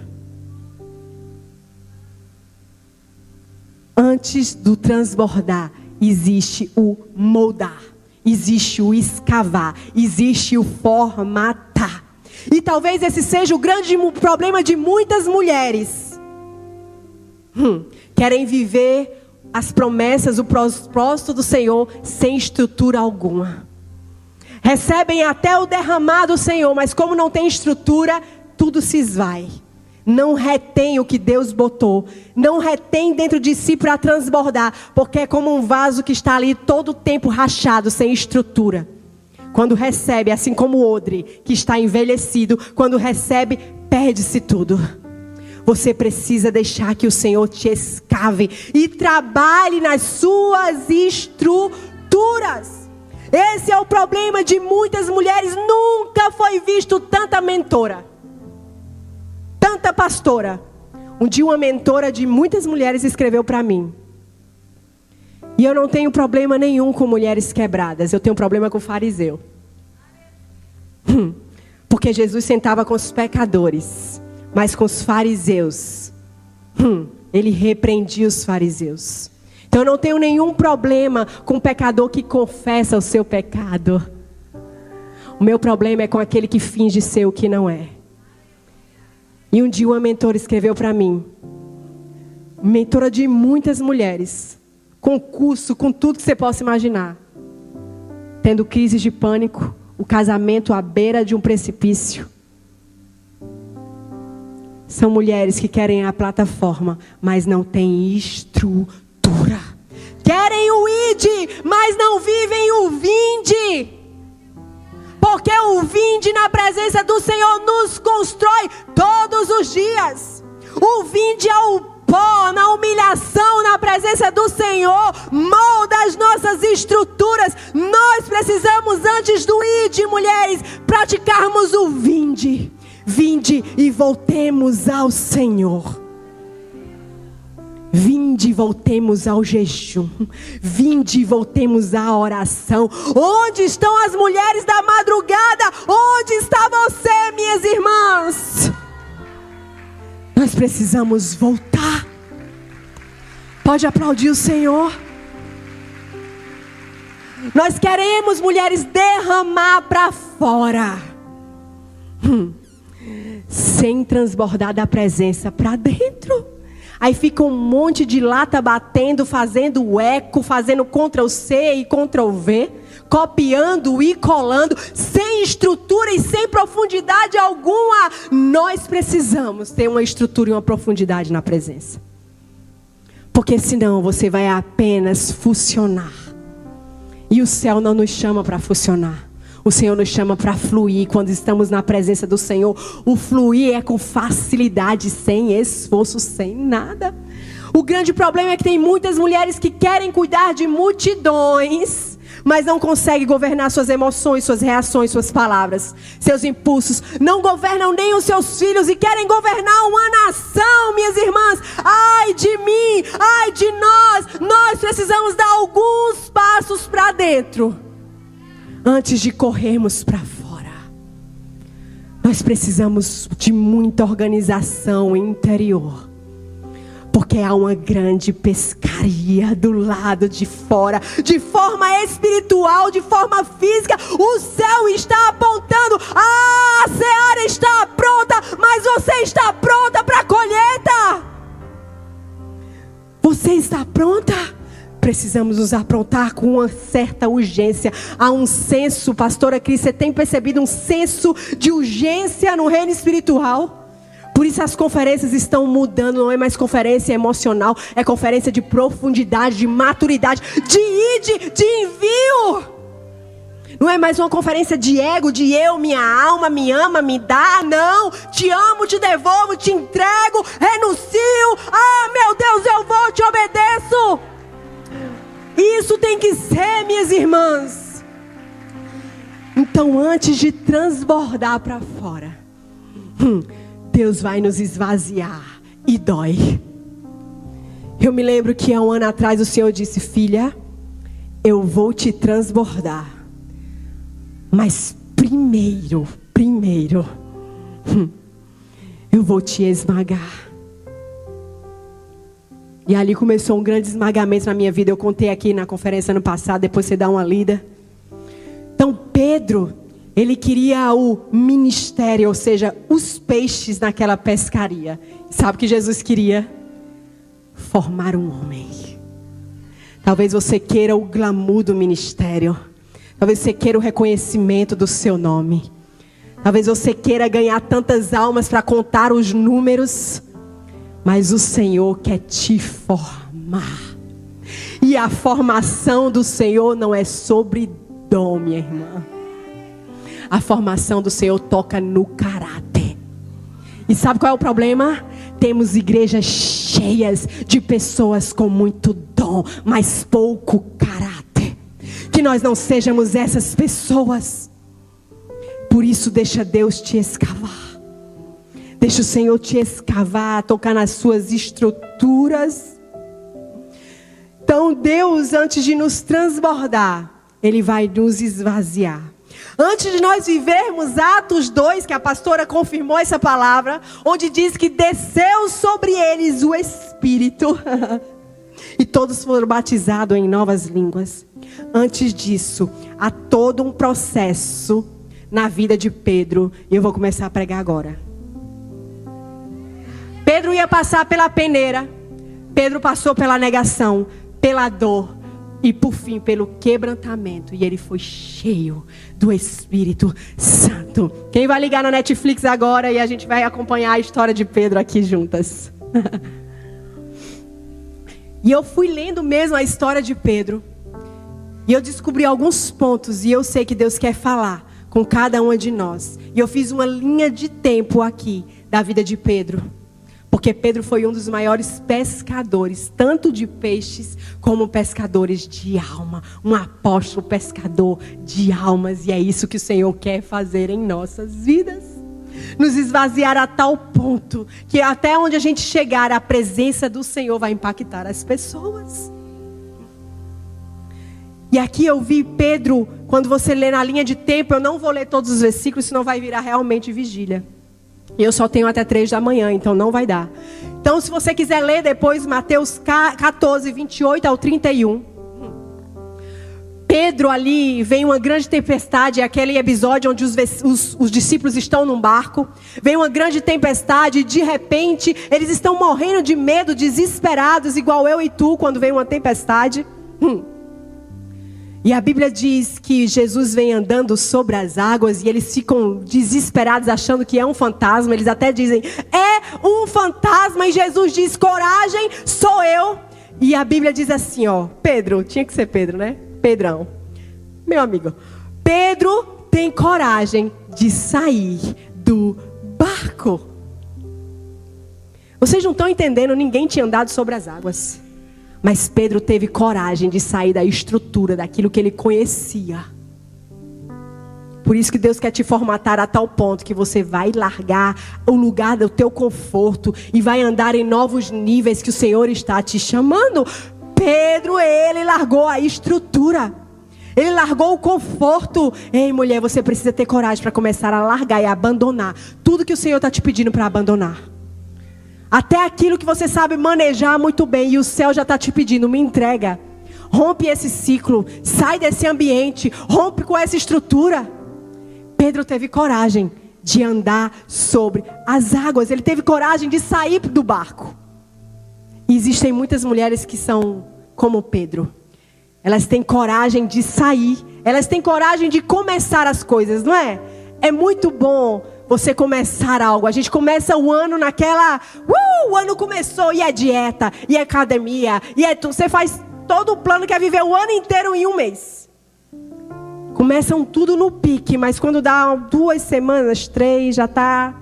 Antes do transbordar, existe o moldar, existe o escavar, existe o formatar. E talvez esse seja o grande problema de muitas mulheres. Querem viver as promessas, o propósito do Senhor sem estrutura alguma. Recebem até o derramar do Senhor, mas como não tem estrutura, tudo se esvai. Não retém o que Deus botou. Não retém dentro de si para transbordar. Porque é como um vaso que está ali todo o tempo rachado, sem estrutura. Quando recebe, assim como o odre que está envelhecido, quando recebe, perde-se tudo. Você precisa deixar que o Senhor te escave e trabalhe nas suas estruturas. Esse é o problema de muitas mulheres. Nunca foi visto tanta mentora, tanta pastora. Um dia uma mentora de muitas mulheres escreveu para mim: e eu não tenho problema nenhum com mulheres quebradas, eu tenho problema com fariseu. Porque Jesus sentava com os pecadores, mas com os fariseus, Ele repreendia os fariseus. Então eu não tenho nenhum problema com o pecador que confessa o seu pecado. O meu problema é com aquele que finge ser o que não é. E um dia uma mentora escreveu para mim, mentora de muitas mulheres, com curso, com tudo que você possa imaginar, tendo crises de pânico, o casamento à beira de um precipício. São mulheres que querem a plataforma, mas não têm estrutura. Querem o ide, mas não vivem o vinde. Porque o vinde na presença do Senhor nos constrói todos os dias. O vinde é o pó, na humilhação, na presença do Senhor, molda as nossas estruturas. Nós precisamos, antes do ide, mulheres, praticarmos o vinde. Vinde e voltemos ao Senhor. Vinde e voltemos ao jejum. Vinde e voltemos à oração. Onde estão as mulheres da madrugada? Onde está você, minhas irmãs? Nós precisamos voltar. Pode aplaudir o Senhor. Nós queremos, mulheres, derramar para fora, sem transbordar da presença para dentro. Aí fica um monte de lata batendo, fazendo eco, fazendo Ctrl+C e Ctrl+V, copiando e colando, sem estrutura e sem profundidade alguma. Nós precisamos ter uma estrutura e uma profundidade na presença. Porque senão você vai apenas funcionar. E o céu não nos chama para funcionar. O Senhor nos chama para fluir. Quando estamos na presença do Senhor, o fluir é com facilidade, sem esforço, sem nada. O grande problema é que tem muitas mulheres que querem cuidar de multidões, mas não conseguem governar suas emoções, suas reações, suas palavras, seus impulsos. Não governam nem os seus filhos e querem governar uma nação, minhas irmãs. Ai de mim, ai de nós. Nós precisamos dar alguns passos para dentro antes de corrermos para fora. Nós precisamos de muita organização interior. Porque há uma grande pescaria do lado de fora. De forma espiritual, de forma física. O céu está apontando. A seara está pronta. Mas você está pronta para a colheita? Você está pronta? Precisamos nos aprontar com uma certa urgência. Há um senso, pastora Cris, você tem percebido um senso de urgência no reino espiritual? Por isso as conferências estão mudando. Não é mais conferência emocional, é conferência de profundidade, de maturidade, de envio. Não é mais uma conferência de ego, de eu, minha alma me ama, me dá. Não, te amo, te devolvo, te entrego, renuncio. Ah, meu Deus, eu vou, te obedeço. Isso tem que ser, minhas irmãs. Então, antes de transbordar para fora, Deus vai nos esvaziar e dói. Eu me lembro que há um ano atrás o Senhor disse: filha, eu vou te transbordar, mas primeiro, eu vou te esmagar. E ali começou um grande esmagamento na minha vida. Eu contei aqui na conferência ano passado, depois você dá uma lida. Então Pedro, ele queria o ministério, ou seja, os peixes naquela pescaria. Sabe o que Jesus queria? Formar um homem. Talvez você queira o glamour do ministério. Talvez você queira o reconhecimento do seu nome. Talvez você queira ganhar tantas almas para contar os números. Mas o Senhor quer te formar. E a formação do Senhor não é sobre dom, minha irmã. A formação do Senhor toca no caráter. E sabe qual é o problema? Temos igrejas cheias de pessoas com muito dom, mas pouco caráter. Que nós não sejamos essas pessoas. Por isso deixa Deus te escavar. Deixa o Senhor te escavar, tocar nas suas estruturas. Então Deus, antes de nos transbordar, Ele vai nos esvaziar. Antes de nós vivermos Atos 2, que a pastora confirmou essa palavra, onde diz que desceu sobre eles o Espírito. E todos foram batizados em novas línguas. Antes disso, há todo um processo na vida de Pedro. E eu vou começar a pregar agora. Pedro ia passar pela peneira. Pedro passou pela negação, pela dor e por fim pelo quebrantamento. E ele foi cheio do Espírito Santo. Quem vai ligar na Netflix agora e a gente vai acompanhar a história de Pedro aqui juntas. E eu fui lendo mesmo a história de Pedro. E eu descobri alguns pontos. E eu sei que Deus quer falar com cada uma de nós. E eu fiz uma linha de tempo aqui da vida de Pedro. Porque Pedro foi um dos maiores pescadores, tanto de peixes como pescadores de alma. Um apóstolo pescador de almas. E é isso que o Senhor quer fazer em nossas vidas. Nos esvaziar a tal ponto que até onde a gente chegar, a presença do Senhor vai impactar as pessoas. E aqui eu vi Pedro, quando você lê na linha de tempo, eu não vou ler todos os versículos, senão vai virar realmente vigília. E eu só tenho até 3 da manhã, então não vai dar. Então se você quiser ler depois Mateus 14, 28 ao 31. Pedro ali, vem uma grande tempestade, é aquele episódio onde os discípulos estão num barco. Vem uma grande tempestade e de repente eles estão morrendo de medo, desesperados, igual eu e tu quando vem uma tempestade. E a Bíblia diz que Jesus vem andando sobre as águas e eles ficam desesperados achando que é um fantasma. Eles até dizem, é um fantasma, e Jesus diz, coragem, sou eu. E a Bíblia diz assim, ó, Pedro, tinha que ser Pedro, né? Pedrão, meu amigo, Pedro tem coragem de sair do barco. Vocês não estão entendendo, ninguém tinha andado sobre as águas. Mas Pedro teve coragem de sair da estrutura, daquilo que ele conhecia. Por isso que Deus quer te formatar a tal ponto que você vai largar o lugar do teu conforto e vai andar em novos níveis que o Senhor está te chamando. Pedro, ele largou a estrutura. Ele largou o conforto. Ei, mulher, você precisa ter coragem para começar a largar e abandonar tudo que o Senhor está te pedindo para abandonar. Até aquilo que você sabe manejar muito bem e o céu já está te pedindo, me entrega. Rompe esse ciclo, sai desse ambiente, rompe com essa estrutura. Pedro teve coragem de andar sobre as águas. Ele teve coragem de sair do barco. E existem muitas mulheres que são como Pedro. Elas têm coragem de sair. Elas têm coragem de começar as coisas, não é? É muito bom você começar algo. A gente começa o ano naquela... o ano começou e é dieta, e é academia, e é tudo. Você faz todo o plano, quer viver o ano inteiro em um mês. Começam tudo no pique, mas quando dá 2 semanas, 3, já está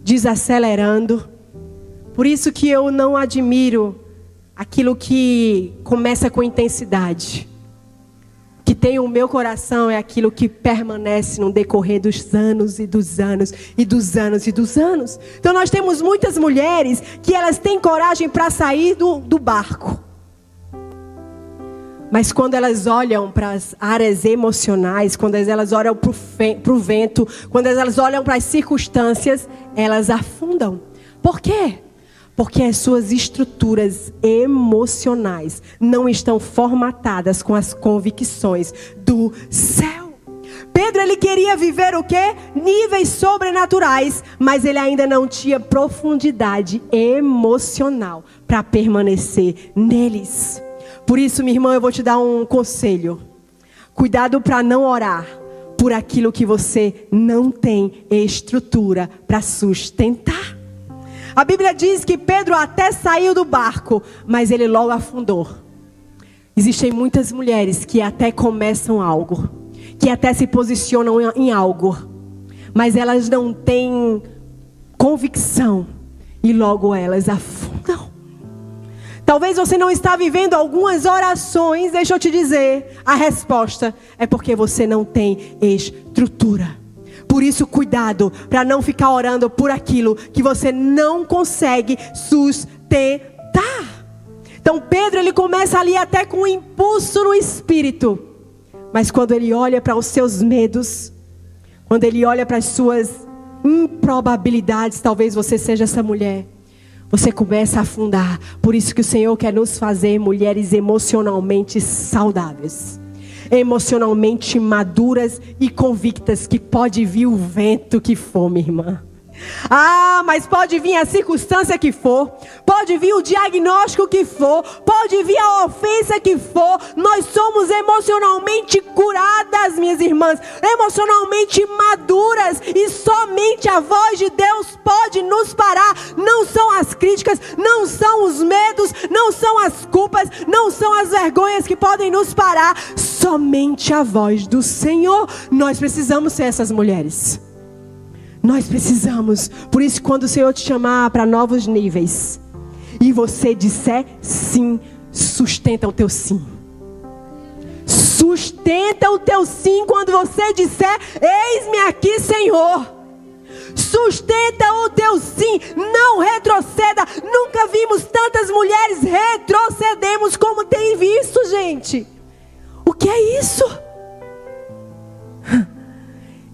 desacelerando. Por isso que eu não admiro aquilo que começa com intensidade. O que tem o meu coração é aquilo que permanece no decorrer dos anos e dos anos e dos anos e dos anos. Então nós temos muitas mulheres que elas têm coragem para sair do barco. Mas quando elas olham para as áreas emocionais, quando elas olham para o vento, quando elas olham para as circunstâncias, elas afundam. Por quê? Porque as suas estruturas emocionais não estão formatadas com as convicções do céu. Pedro, ele queria viver o quê? Níveis sobrenaturais, mas ele ainda não tinha profundidade emocional para permanecer neles. Por isso, minha irmã, eu vou te dar um conselho. Cuidado para não orar por aquilo que você não tem estrutura para sustentar. A Bíblia diz que Pedro até saiu do barco, mas ele logo afundou. Existem muitas mulheres que até começam algo, que até se posicionam em algo, mas elas não têm convicção e logo elas afundam. Talvez você não está vivendo algumas orações, deixa eu te dizer, a resposta é porque você não tem estrutura. Por isso, cuidado para não ficar orando por aquilo que você não consegue sustentar. Então Pedro, ele começa ali até com um impulso no espírito. Mas quando ele olha para os seus medos, quando ele olha para as suas improbabilidades, talvez você seja essa mulher, você começa a afundar. Por isso que o Senhor quer nos fazer mulheres emocionalmente saudáveis, emocionalmente maduras e convictas que pode vir o vento que for, minha irmã. Ah, mas pode vir a circunstância que for, pode vir o diagnóstico que for, pode vir a ofensa que for, nós somos emocionalmente curadas, minhas irmãs, emocionalmente maduras, e somente a voz de Deus pode nos parar. Não são as críticas, não são os medos, não são vergonhas que podem nos parar. Somente a voz do Senhor. Nós precisamos ser essas mulheres. Nós precisamos. Por isso, quando o Senhor te chamar para novos níveis e você disser sim, sustenta o teu sim. Sustenta o teu sim quando você disser: eis-me aqui, Senhor. Sustenta o teu sim, não retroceda. Nunca vimos tantas mulheres retrocedemos como tem visto, gente. O que é isso?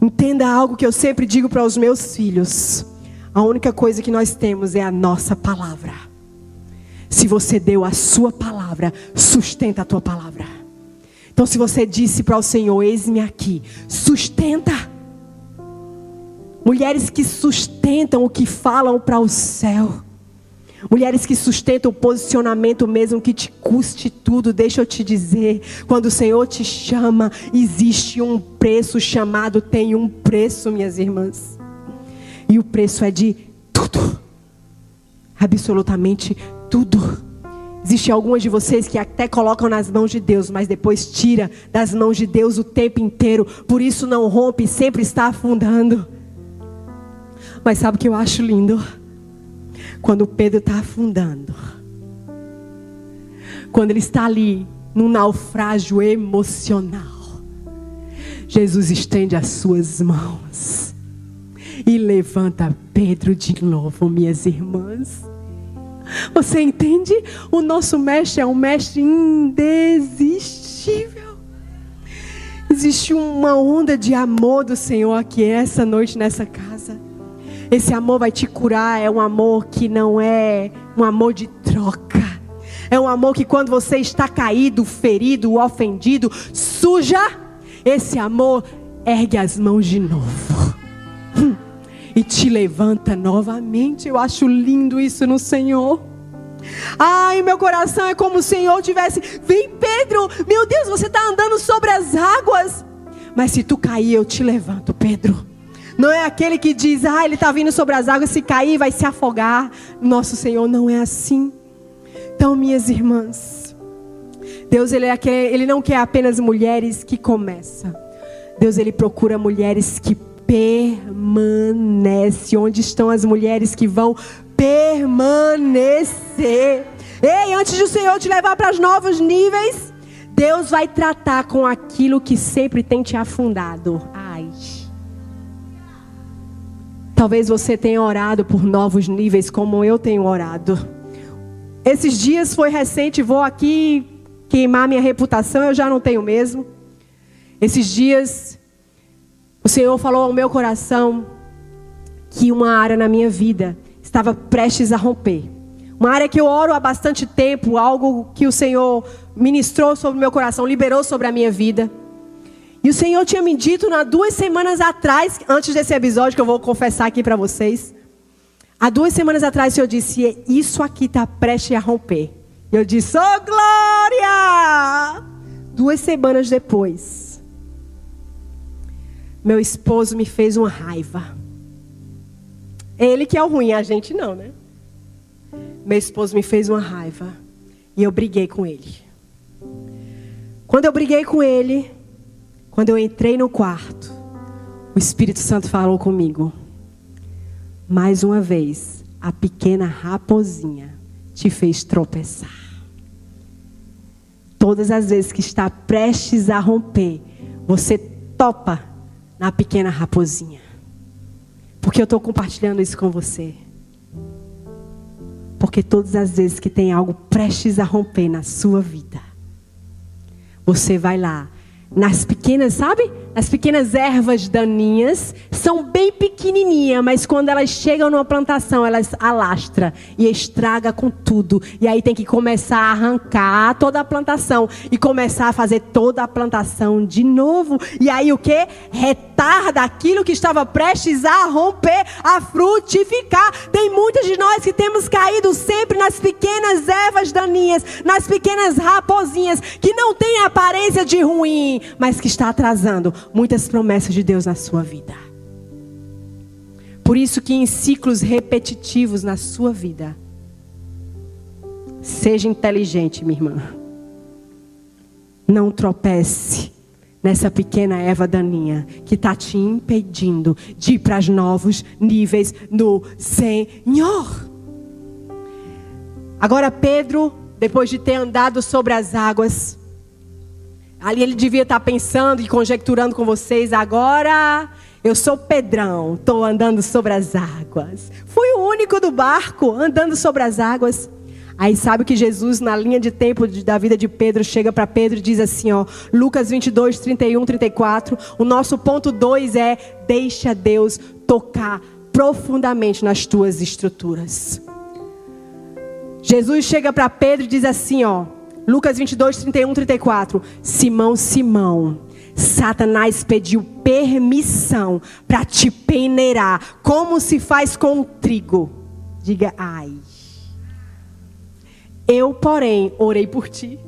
Entenda algo que eu sempre digo para os meus filhos: a única coisa que nós temos é a nossa palavra. Se você deu a sua palavra, sustenta a tua palavra. Então, se você disse para o Senhor: eis-me aqui, sustenta. Mulheres que sustentam o que falam para o céu. Mulheres que sustentam o posicionamento mesmo que te custe tudo. Deixa eu te dizer, quando o Senhor te chama, existe um preço chamado, tem um preço, minhas irmãs. E o preço é de tudo. Absolutamente tudo. Existem algumas de vocês que até colocam nas mãos de Deus, mas depois tira das mãos de Deus o tempo inteiro. Por isso não rompe, sempre está afundando. Mas sabe o que eu acho lindo? Quando Pedro está afundando. Quando ele está ali, num naufrágio emocional. Jesus estende as suas mãos. E levanta Pedro de novo, minhas irmãs. Você entende? O nosso mestre é um mestre indesistível. Existe uma onda de amor do Senhor aqui essa noite nessa casa. Esse amor vai te curar. É um amor que não é um amor de troca. É um amor que quando você está caído, ferido, ofendido, suja, esse amor ergue as mãos de novo. E te levanta novamente. Eu acho lindo isso no Senhor. Ai, meu coração é como o Senhor tivesse: vem, Pedro, meu Deus, você está andando sobre as águas. Mas se tu cair, eu te levanto, Pedro. Não é aquele que diz: ele está vindo sobre as águas, se cair vai se afogar. Nosso Senhor não é assim. Então, minhas irmãs, Deus ele não quer apenas mulheres que começam. Deus, ele procura mulheres que permanece. Onde estão as mulheres que vão permanecer? Ei, antes de o Senhor te levar para os novos níveis, Deus vai tratar com aquilo que sempre tem te afundado. Ai. Talvez você tenha orado por novos níveis como eu tenho orado. Esses dias foi recente, vou aqui queimar minha reputação, eu já não tenho mesmo. Esses dias o Senhor falou ao meu coração que uma área na minha vida estava prestes a romper. Uma área que eu oro há bastante tempo, algo que o Senhor ministrou sobre o meu coração, liberou sobre a minha vida. E o Senhor tinha me dito há 2 semanas atrás, antes desse episódio que eu vou confessar aqui para vocês. Há 2 semanas atrás o Senhor disse: isso aqui está prestes a romper. E eu disse: oh glória! 2 semanas depois, meu esposo me fez uma raiva. Ele que é o ruim, a gente não, né? Meu esposo me fez uma raiva. E eu briguei com ele. Quando eu briguei com ele, quando eu entrei no quarto, o Espírito Santo falou comigo: mais uma vez, a pequena raposinha te fez tropeçar. Todas as vezes que está prestes a romper, você topa na pequena raposinha. Porque eu estou compartilhando isso com você. Porque todas as vezes que tem algo prestes a romper na sua vida, você vai lá, nas pequenas, sabe? As pequenas ervas daninhas são bem pequenininhas, mas quando elas chegam numa plantação, elas alastram e estraga com tudo. E aí tem que começar a arrancar toda a plantação e começar a fazer toda a plantação de novo. E aí o que? Retarda aquilo que estava prestes a romper, a frutificar. Tem muitas de nós que temos caído sempre nas pequenas ervas daninhas, nas pequenas raposinhas, que não tem aparência de ruim, mas que está atrasando muitas promessas de Deus na sua vida. Por isso que em ciclos repetitivos na sua vida, seja inteligente, minha irmã. não tropece nessa pequena erva daninha que está te impedindo de ir para os novos níveis no Senhor. Agora Pedro, depois de ter andado sobre as águas, ali ele devia estar pensando e conjecturando com vocês: agora eu sou Pedrão, estou andando sobre as águas. Fui o único do barco andando sobre as águas. Aí sabe que Jesus, na linha de tempo da vida de Pedro, chega para Pedro e diz assim, ó, Lucas 22, 31, 34. O nosso ponto 2 é: deixa Deus tocar profundamente nas tuas estruturas. Jesus chega para Pedro e diz assim, ó, Lucas 22, 31, 34. Simão, Simão, Satanás pediu permissão para te peneirar, como se faz com o trigo. Diga, ai. Eu, porém, orei por ti,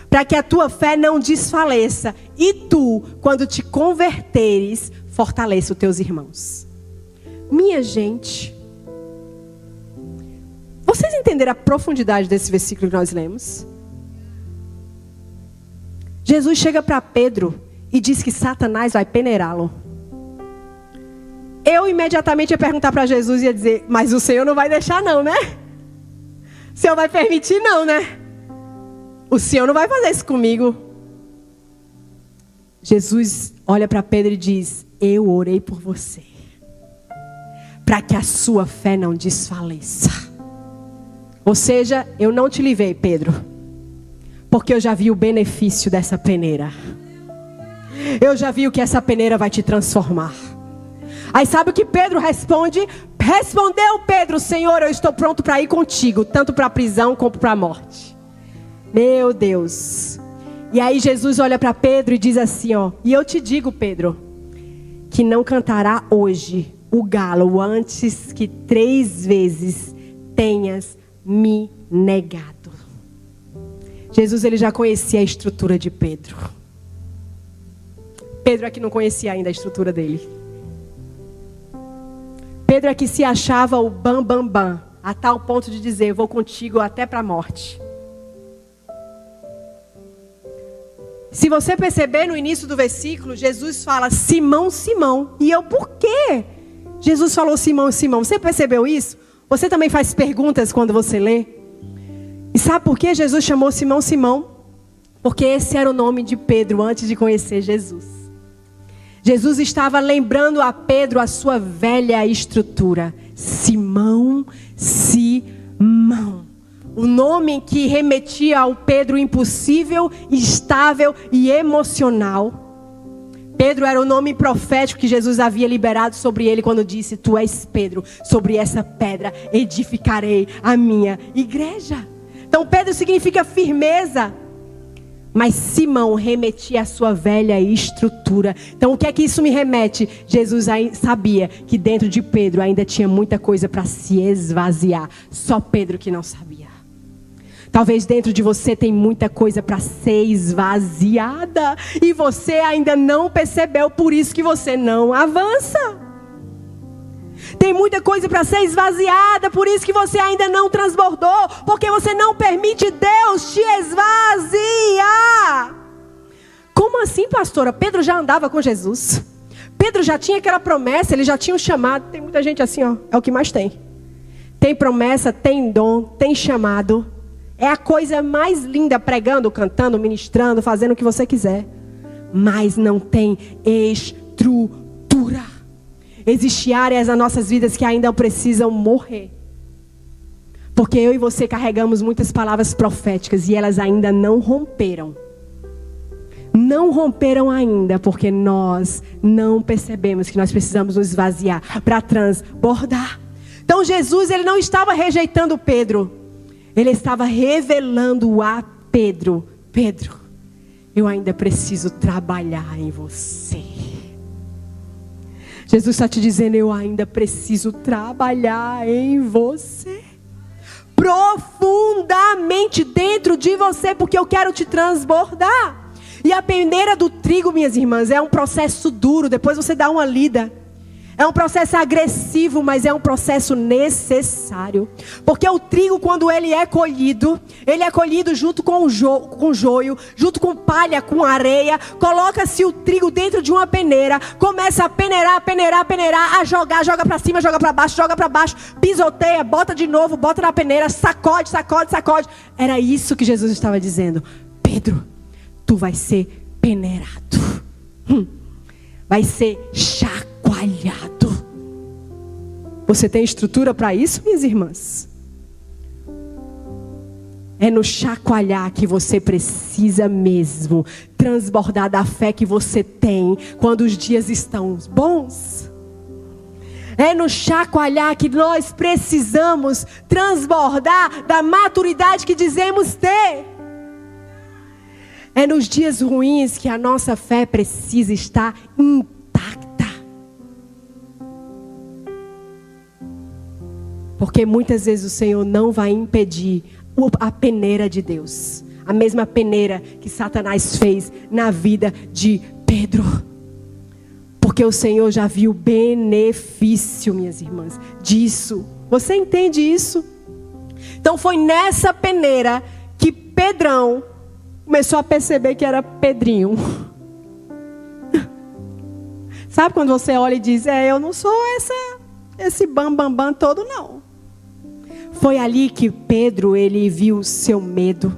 para que a tua fé não desfaleça. E tu, quando te converteres, fortaleça os teus irmãos. Minha gente, vocês entenderam a profundidade desse versículo que nós lemos? Jesus chega para Pedro e diz que Satanás vai peneirá-lo. Eu imediatamente ia perguntar para Jesus e ia dizer: mas o Senhor não vai deixar não, né? O Senhor vai permitir não, né? O Senhor não vai fazer isso comigo. Jesus olha para Pedro e diz: eu orei por você, para que a sua fé não desfaleça. Ou seja, eu não te livrei, Pedro, porque eu já vi o benefício dessa peneira. Eu já vi o que essa peneira vai te transformar. Aí sabe o que Pedro responde? Respondeu Pedro: Senhor, eu estou pronto para ir contigo, tanto para a prisão como para a morte. Meu Deus. E aí Jesus olha para Pedro e diz assim, ó: e eu te digo, Pedro, que não cantará hoje o galo antes que 3 vezes tenhas me negado. Jesus, ele já conhecia a estrutura de Pedro. Pedro é que não conhecia ainda a estrutura dele. Pedro é que se achava o bam, bam, bam, a tal ponto de dizer: eu vou contigo até para a morte. Se você perceber no início do versículo, Jesus fala: Simão, Simão. E eu, por quê? Jesus falou Simão, Simão. Você percebeu isso? Você também faz perguntas quando você lê? E sabe por que Jesus chamou Simão, Simão? Porque esse era o nome de Pedro antes de conhecer Jesus. Jesus estava lembrando a Pedro a sua velha estrutura. Simão, Simão. O nome que remetia ao Pedro impossível, instável e emocional. Pedro era o nome profético que Jesus havia liberado sobre ele quando disse: tu és Pedro, sobre essa pedra edificarei a minha igreja. Então Pedro significa firmeza. Mas Simão remetia à sua velha estrutura. Então o que é que isso me remete? Jesus sabia que dentro de Pedro ainda tinha muita coisa para se esvaziar. Só Pedro que não sabia. Talvez dentro de você tem muita coisa para ser esvaziada. E você ainda não percebeu, por isso que você não avança. Tem muita coisa para ser esvaziada, por isso que você ainda não transbordou, porque você não permite Deus te esvaziar. Como assim, pastora? Pedro já andava com Jesus. Pedro já tinha aquela promessa, ele já tinha um chamado. Tem muita gente assim, ó, é o que mais tem. Tem promessa, tem dom, tem chamado. É a coisa mais linda, pregando, cantando, ministrando, fazendo o que você quiser. Mas não tem estrutura. Existem áreas nas nossas vidas que ainda precisam morrer. Porque eu e você carregamos muitas palavras proféticas e elas ainda não romperam. Não romperam ainda porque nós não percebemos que nós precisamos nos esvaziar para transbordar. Então Jesus, ele não estava rejeitando Pedro. Ele estava revelando a Pedro: Pedro, eu ainda preciso trabalhar em você. Jesus está te dizendo: eu ainda preciso trabalhar em você. Profundamente dentro de você, porque eu quero te transbordar. E a peneira do trigo, minhas irmãs, é um processo duro. Depois você dá uma lida. É um processo agressivo, mas é um processo necessário. Porque o trigo, quando ele é colhido junto com o joio, junto com palha, com areia. Coloca-se o trigo dentro de uma peneira, começa a peneirar, a joga para cima, joga para baixo, pisoteia, bota de novo, bota na peneira, sacode. Era isso que Jesus estava dizendo. Pedro, tu vai ser peneirado. Vai ser chacoalhado. Você tem estrutura para isso, minhas irmãs? É no chacoalhar que você precisa mesmo transbordar da fé que você tem quando os dias estão bons. É no chacoalhar que nós precisamos transbordar da maturidade que dizemos ter. É nos dias ruins que a nossa fé precisa estar intacta. Porque muitas vezes o Senhor não vai impedir a peneira de Deus. A mesma peneira que Satanás fez na vida de Pedro. Porque o Senhor já viu o benefício, minhas irmãs, disso. Você entende isso? Então foi nessa peneira que Pedrão começou a perceber que era Pedrinho. Sabe quando você olha e diz, eu não sou esse bam todo não. Foi ali que Pedro, ele viu o seu medo,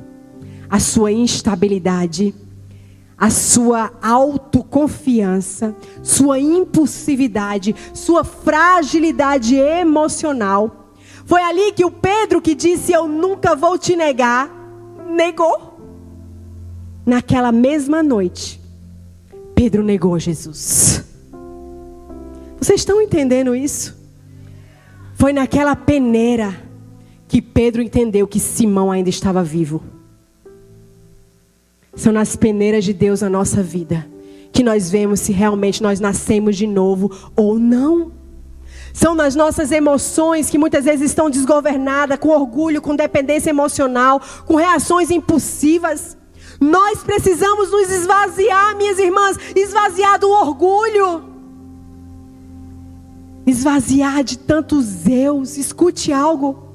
a sua instabilidade, a sua autoconfiança, sua impulsividade, sua fragilidade emocional. Foi ali que o Pedro que disse, eu nunca vou te negar, negou. Naquela mesma noite, Pedro negou Jesus. Vocês estão entendendo isso? Foi naquela peneira que Pedro entendeu que Simão ainda estava vivo. São nas peneiras de Deus na nossa vida que nós vemos se realmente nós nascemos de novo ou não. São nas nossas emoções que muitas vezes estão desgovernadas, com orgulho, com dependência emocional, com reações impulsivas. Nós precisamos nos esvaziar, minhas irmãs, esvaziar do orgulho, esvaziar de tantos eus. Escute algo,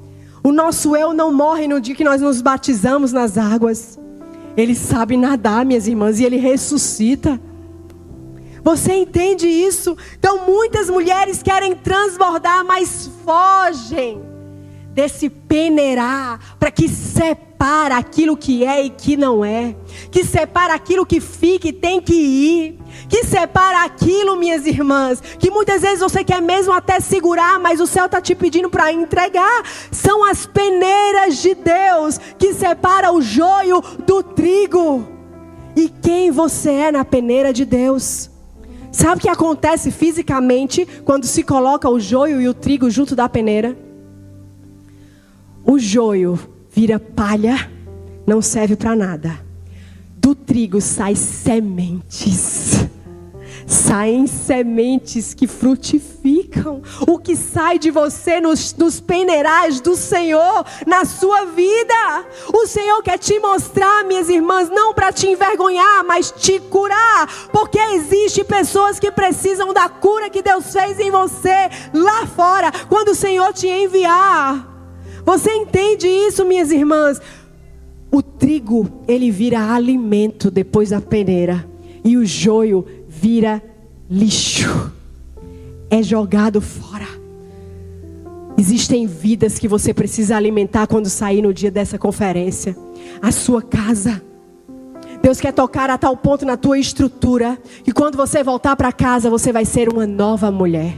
o nosso eu não morre no dia que nós nos batizamos nas águas. Ele sabe nadar, minhas irmãs, e ele ressuscita. Você entende isso? Então muitas mulheres querem transbordar, mas fogem desse peneirar, para que separa aquilo que é e que não é, que separa aquilo que fica e tem que ir, que separa aquilo, minhas irmãs, que muitas vezes você quer mesmo até segurar, mas o céu está te pedindo para entregar. São as peneiras de Deus que separa o joio do trigo. E quem você é na peneira de Deus? Sabe o que acontece fisicamente quando se coloca o joio e o trigo junto da peneira? O joio vira palha, não serve para nada. Do trigo saem sementes. Saem sementes que frutificam. O que sai de você nos peneirais do Senhor na sua vida. O Senhor quer te mostrar, minhas irmãs, não para te envergonhar, mas te curar. Porque existem pessoas que precisam da cura que Deus fez em você lá fora, quando o Senhor te enviar. Você entende isso, minhas irmãs? O trigo, ele vira alimento depois da peneira. E o joio vira lixo. É jogado fora. Existem vidas que você precisa alimentar quando sair no dia dessa conferência. A sua casa. Deus quer tocar a tal ponto na tua estrutura, que quando você voltar para casa, você vai ser uma nova mulher.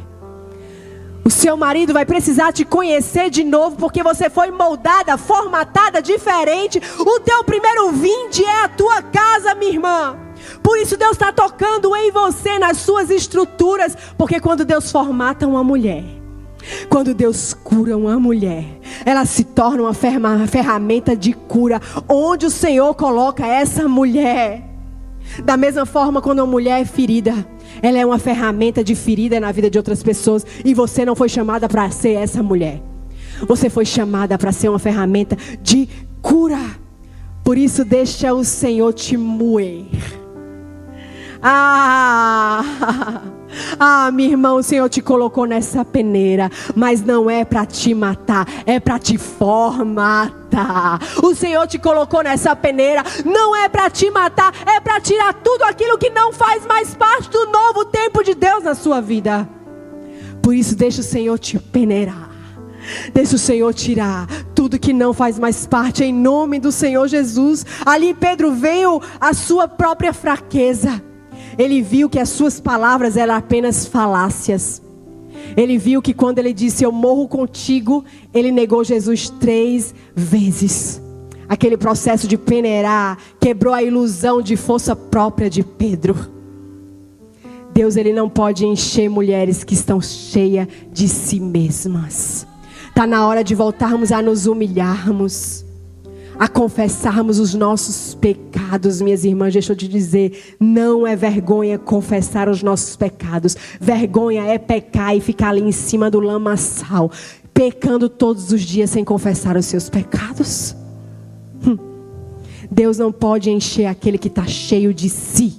O seu marido vai precisar te conhecer de novo, porque você foi moldada, formatada diferente. O teu primeiro vinde é a tua casa, minha irmã. Por isso Deus está tocando em você, nas suas estruturas. Porque quando Deus formata uma mulher, quando Deus cura uma mulher, ela se torna uma ferramenta de cura, onde o Senhor coloca essa mulher. Da mesma forma, quando uma mulher é ferida, ela é uma ferramenta de ferida na vida de outras pessoas. E você não foi chamada para ser essa mulher. Você foi chamada para ser uma ferramenta de cura. Por isso deixa o Senhor te moer. Ah, minha irmã, o Senhor te colocou nessa peneira, mas não é para te matar, é para te formatar. O Senhor te colocou nessa peneira, não é para te matar, é para tirar tudo aquilo que não faz mais parte do novo tempo de Deus na sua vida. Por isso, deixa o Senhor te peneirar. Deixa o Senhor tirar tudo que não faz mais parte, em nome do Senhor Jesus. Ali Pedro veio a sua própria fraqueza. Ele viu que as suas palavras eram apenas falácias. Ele viu que quando ele disse, eu morro contigo, ele negou Jesus 3 vezes. Aquele processo de peneirar quebrou a ilusão de força própria de Pedro. Deus, ele não pode encher mulheres que estão cheias de si mesmas. Está na hora de voltarmos a nos humilharmos, a confessarmos os nossos pecados. Minhas irmãs, deixa eu te dizer, não é vergonha confessar os nossos pecados. Vergonha é pecar e ficar ali em cima do lamaçal, pecando todos os dias sem confessar os seus pecados. Deus não pode encher aquele que está cheio de si.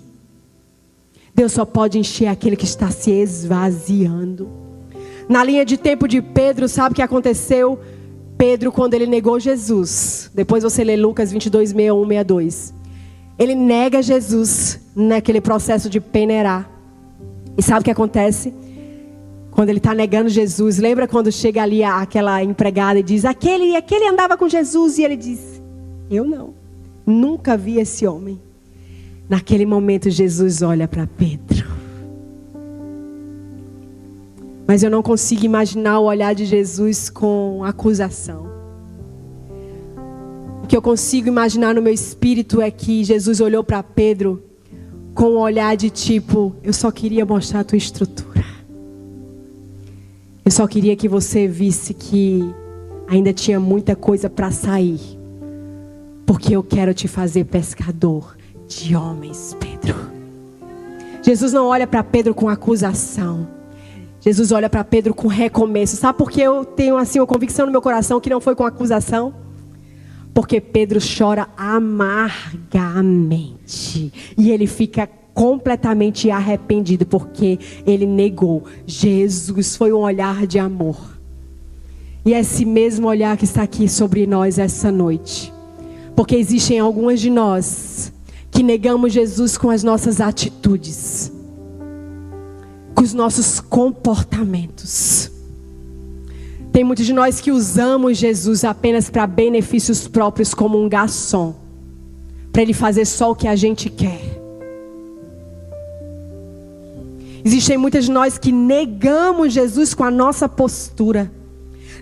Deus só pode encher aquele que está se esvaziando. Na linha de tempo de Pedro, sabe o que aconteceu? Pedro, quando ele negou Jesus, depois você lê Lucas 22, 61, 62. Ele nega Jesus naquele processo de peneirar. E sabe o que acontece? Quando ele está negando Jesus, lembra quando chega ali aquela empregada e diz, aquele andava com Jesus, e ele diz, eu não, nunca vi esse homem. Naquele momento Jesus olha para Pedro. Mas eu não consigo imaginar o olhar de Jesus com acusação. O que eu consigo imaginar no meu espírito é que Jesus olhou para Pedro com um olhar de tipo, eu só queria mostrar a tua estrutura. Eu só queria que você visse que ainda tinha muita coisa para sair. Porque eu quero te fazer pescador de homens, Pedro. Jesus não olha para Pedro com acusação. Jesus olha para Pedro com recomeço. Sabe por que eu tenho assim uma convicção no meu coração que não foi com acusação? Porque Pedro chora amargamente. E ele fica completamente arrependido porque ele negou. Jesus foi um olhar de amor. E é esse mesmo olhar que está aqui sobre nós essa noite. Porque existem algumas de nós que negamos Jesus com as nossas atitudes, com os nossos comportamentos. Tem muitos de nós que usamos Jesus apenas para benefícios próprios, como um garçom, para ele fazer só o que a gente quer. Existem muitas de nós que negamos Jesus com a nossa postura.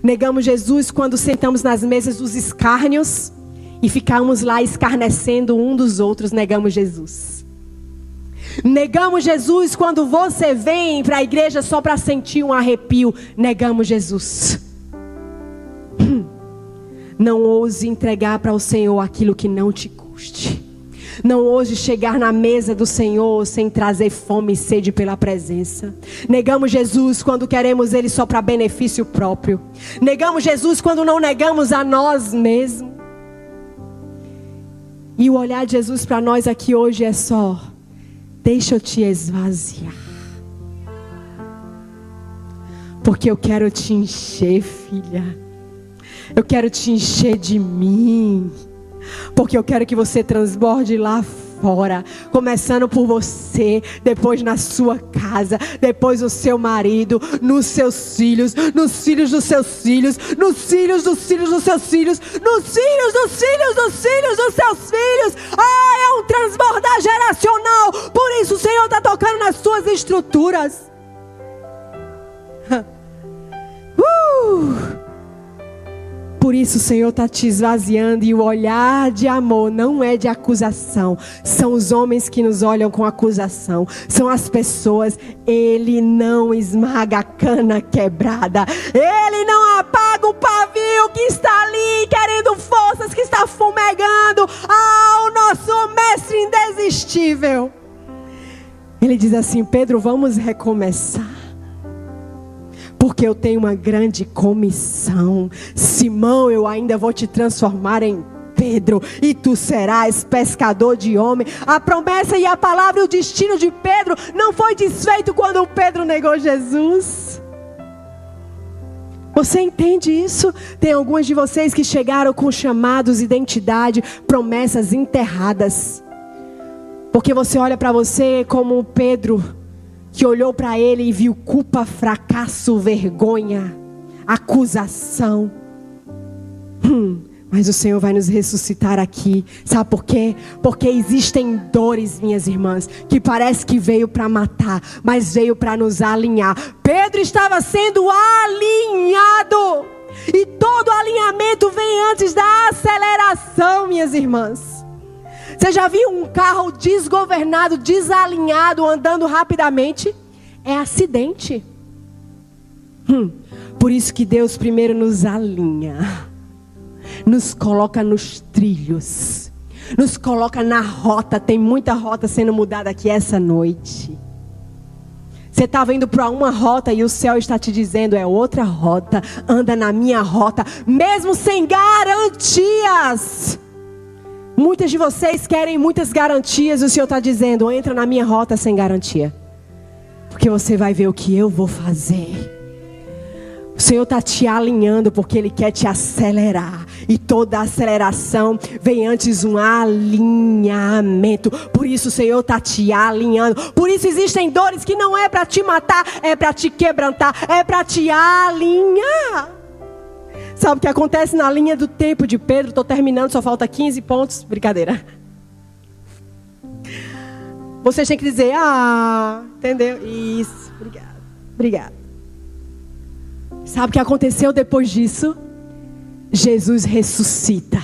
Negamos Jesus quando sentamos nas mesas dos escárnios e ficamos lá escarnecendo um dos outros. Negamos Jesus. Negamos Jesus quando você vem para a igreja só para sentir um arrepio. Negamos Jesus. Não ouse entregar para o Senhor aquilo que não te custe. Não ouse chegar na mesa do Senhor sem trazer fome e sede pela presença. Negamos Jesus quando queremos Ele só para benefício próprio. Negamos Jesus quando não negamos a nós mesmos. E o olhar de Jesus para nós aqui hoje é só: deixa eu te esvaziar, porque eu quero te encher, filha. Eu quero te encher de mim, porque eu quero que você transborde lá fora, começando por você, depois na sua casa, depois no seu marido, nos seus filhos, nos filhos dos seus filhos, nos filhos dos filhos dos seus filhos, nos filhos dos filhos dos filhos dos seus filhos. É um transbordar geracional. Por isso o Senhor está tocando nas suas estruturas. Por isso o Senhor está te esvaziando. E o olhar de amor não é de acusação. São os homens que nos olham com acusação. São as pessoas. Ele não esmaga a cana quebrada. Ele não apaga o pavio que está ali querendo forças, que está fumegando. O nosso mestre indesistível. Ele diz assim: Pedro, vamos recomeçar, porque eu tenho uma grande comissão. Simão, eu ainda vou te transformar em Pedro, e tu serás pescador de homem. A promessa e a palavra e o destino de Pedro não foi desfeito quando Pedro negou Jesus. Você entende isso? Tem algumas de vocês que chegaram com chamados, identidade, promessas enterradas. Porque você olha para você como Pedro, que olhou para ele e viu culpa, fracasso, vergonha, acusação. Mas o Senhor vai nos ressuscitar aqui. Sabe por quê? Porque existem dores, minhas irmãs, que parece que veio para matar, mas veio para nos alinhar. Pedro estava sendo alinhado. E todo alinhamento vem antes da aceleração, minhas irmãs. Você já viu um carro desgovernado, desalinhado, andando rapidamente? É acidente. Por isso que Deus primeiro nos alinha. Nos coloca nos trilhos, nos coloca na rota. Tem muita rota sendo mudada aqui essa noite. Você estava indo para uma rota e o céu está te dizendo: é outra rota, anda na minha rota, mesmo sem garantias. Muitas de vocês querem muitas garantias, o Senhor está dizendo: entra na minha rota sem garantia, porque você vai ver o que eu vou fazer. O Senhor está te alinhando porque Ele quer te acelerar. E toda aceleração vem antes um alinhamento. Por isso o Senhor está te alinhando. Por isso existem dores que não é para te matar, é para te quebrantar, é para te alinhar. Sabe o que acontece na linha do tempo de Pedro? Estou terminando, só falta 15 pontos. Brincadeira. Você tem que dizer: entendeu? Isso, obrigado. Sabe o que aconteceu depois disso? Jesus ressuscita.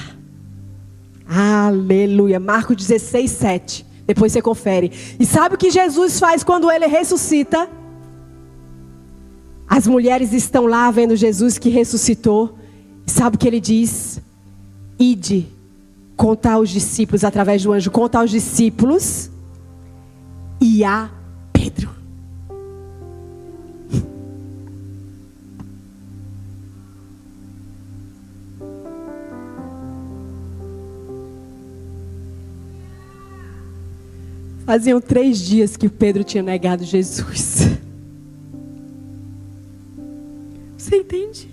Aleluia. Marcos 16, 7. Depois você confere. E sabe o que Jesus faz quando Ele ressuscita? As mulheres estão lá vendo Jesus que ressuscitou. E sabe o que Ele diz? Ide contar aos discípulos, através do anjo, contar aos discípulos e a Pedro. Faziam 3 dias que Pedro tinha negado Jesus. Você entende?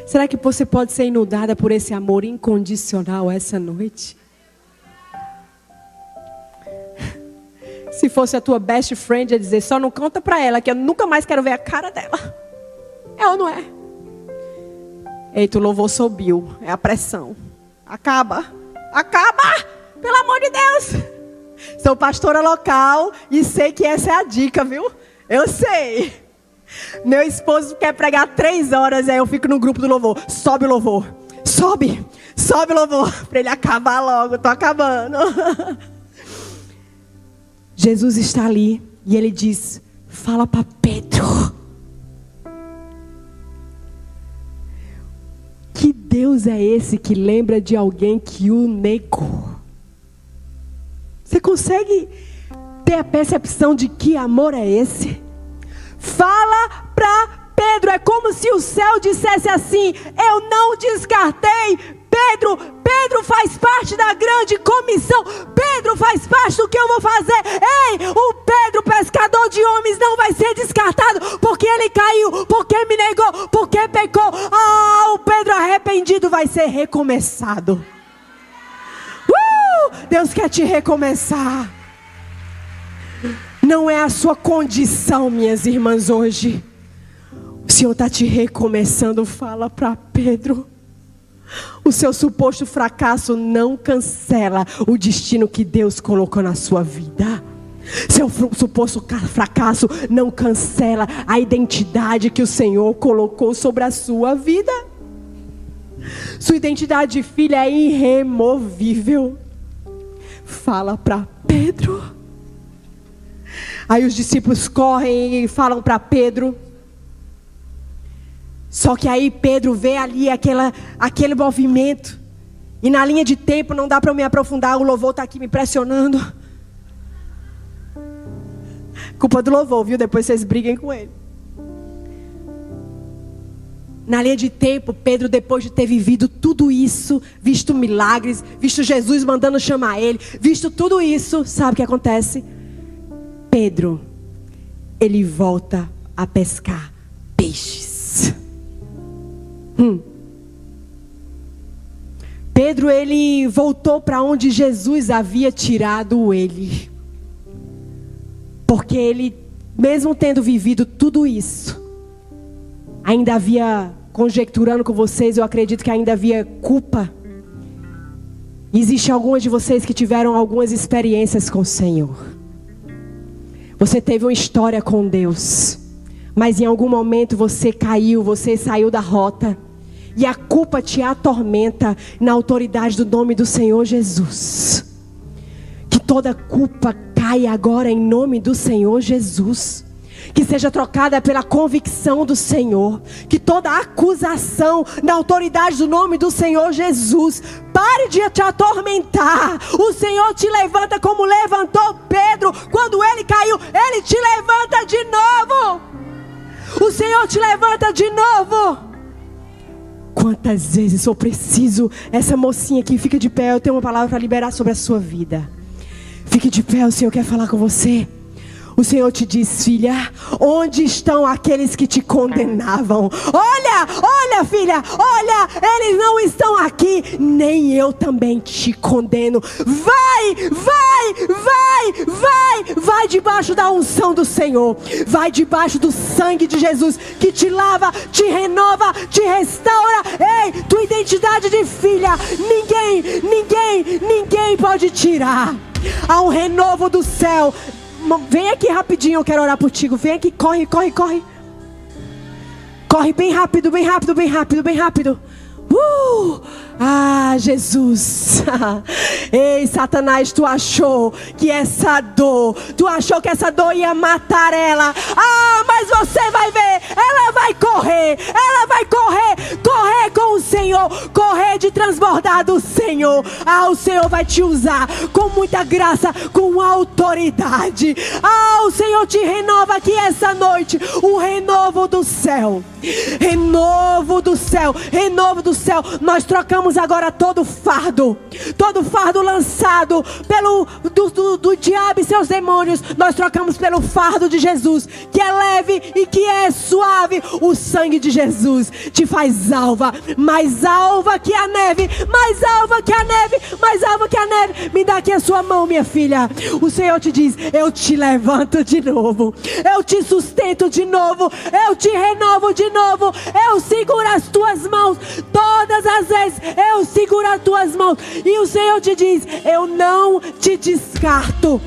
Será que você pode ser inundada por esse amor incondicional essa noite? Se fosse a tua best friend, ia dizer: só não conta pra ela que eu nunca mais quero ver a cara dela. É ou não é? Eita, o louvor subiu. É a pressão. Acaba. Pelo amor de Deus. Sou pastora local e sei que essa é a dica, viu? Eu sei. Meu esposo quer pregar 3 horas, aí eu fico no grupo do louvor. Sobe o louvor. Sobe o louvor. Para ele acabar logo, tô acabando. Jesus está ali e Ele diz: fala para Pedro. Que Deus é esse que lembra de alguém que o negou? Você consegue ter a percepção de que amor é esse? Fala para Pedro. É como se o céu dissesse assim: eu não descartei Pedro. Pedro faz parte da grande comissão. Pedro faz parte do que eu vou fazer. Ei, o Pedro, pescador de homens, não vai ser descartado porque ele caiu, porque me negou, porque pecou. O Pedro arrependido vai ser recomeçado. Deus quer te recomeçar. Não é a sua condição, minhas irmãs, hoje. O Senhor está te recomeçando. Fala para Pedro. O seu suposto fracasso não cancela o destino que Deus colocou na sua vida. Seu suposto fracasso não cancela a identidade que o Senhor colocou sobre a sua vida. Sua identidade de filha é irremovível. Fala para Pedro. Aí os discípulos correm e falam para Pedro. Só que aí Pedro vê ali aquele movimento. E na linha de tempo não dá para eu me aprofundar. O louvor está aqui me pressionando. Culpa do louvor, viu? Depois vocês briguem com ele. Na linha de tempo, Pedro, depois de ter vivido tudo isso, visto milagres, visto Jesus mandando chamar ele, visto tudo isso, sabe o que acontece? Pedro, ele volta a pescar peixes. Pedro, ele voltou para onde Jesus havia tirado ele. Porque ele, mesmo tendo vivido tudo isso, ainda havia, conjecturando com vocês, eu acredito que ainda havia culpa. Existem algumas de vocês que tiveram algumas experiências com o Senhor. Você teve uma história com Deus, mas em algum momento você caiu, você saiu da rota. E a culpa te atormenta na autoridade do nome do Senhor Jesus. Que toda culpa caia agora em nome do Senhor Jesus. Que seja trocada pela convicção do Senhor. Que toda acusação na autoridade do nome do Senhor Jesus pare de te atormentar. O Senhor te levanta como levantou Pedro. Quando ele caiu, ele te levanta de novo. O Senhor te levanta de novo. Quantas vezes for preciso, essa mocinha aqui, fica de pé, eu tenho uma palavra para liberar sobre a sua vida. Fique de pé, o Senhor quer falar com você. O Senhor te diz, filha, onde estão aqueles que te condenavam? Olha filha, olha, eles não estão aqui, nem eu também te condeno. Vai debaixo da unção do Senhor. Vai debaixo do sangue de Jesus, que te lava, te renova, te restaura. Ei, tua identidade de filha, ninguém pode tirar. Há um renovo do céu. Vem aqui rapidinho, eu quero orar por ti. Vem aqui, corre. Corre bem rápido. Jesus. Ei, Satanás, tu achou que essa dor ia matar ela. Mas você vai ver, ela vai correr com o Senhor, correr de transbordar do Senhor. O Senhor vai te usar com muita graça, com autoridade. O Senhor te renova aqui essa noite, um renovo do céu. Nós trocamos agora todo fardo lançado do diabo e seus demônios. Nós trocamos pelo fardo de Jesus, que é leve e que é suave. O sangue de Jesus te faz alva, mais alva que a neve, mais alva que a neve. Me dá aqui a sua mão, minha filha. O Senhor te diz, eu te levanto de novo, eu te sustento de novo, eu te renovo de novo. Eu seguro as tuas mãos todas as vezes, eu seguro as tuas mãos. E o Senhor te diz, eu não te descarto,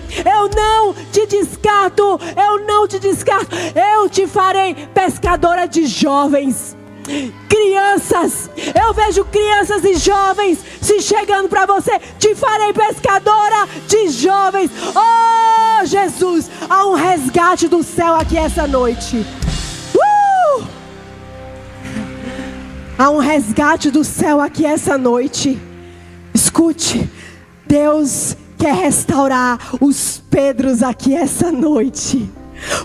eu te farei pescadora de jovens. Crianças, eu vejo crianças e jovens se chegando para você. Te farei pescadora de jovens. Oh Jesus, há um resgate do céu aqui essa noite. Há um resgate do céu aqui essa noite. Escute, Deus quer restaurar os Pedros aqui essa noite,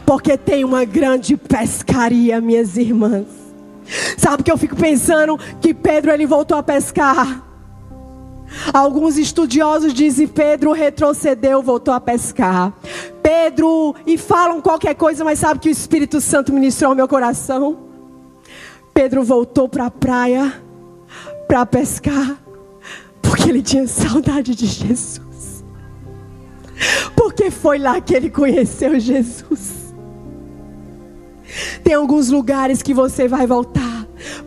porque tem uma grande pescaria, minhas irmãs. Sabe o que eu fico pensando? Que Pedro, ele voltou a pescar. Alguns estudiosos dizem que Pedro retrocedeu, voltou a pescar. Pedro, e falam qualquer coisa, mas sabe que o Espírito Santo ministrou ao meu coração? Pedro voltou para a praia para pescar, porque ele tinha saudade de Jesus. Porque foi lá que ele conheceu Jesus. Tem alguns lugares que você vai voltar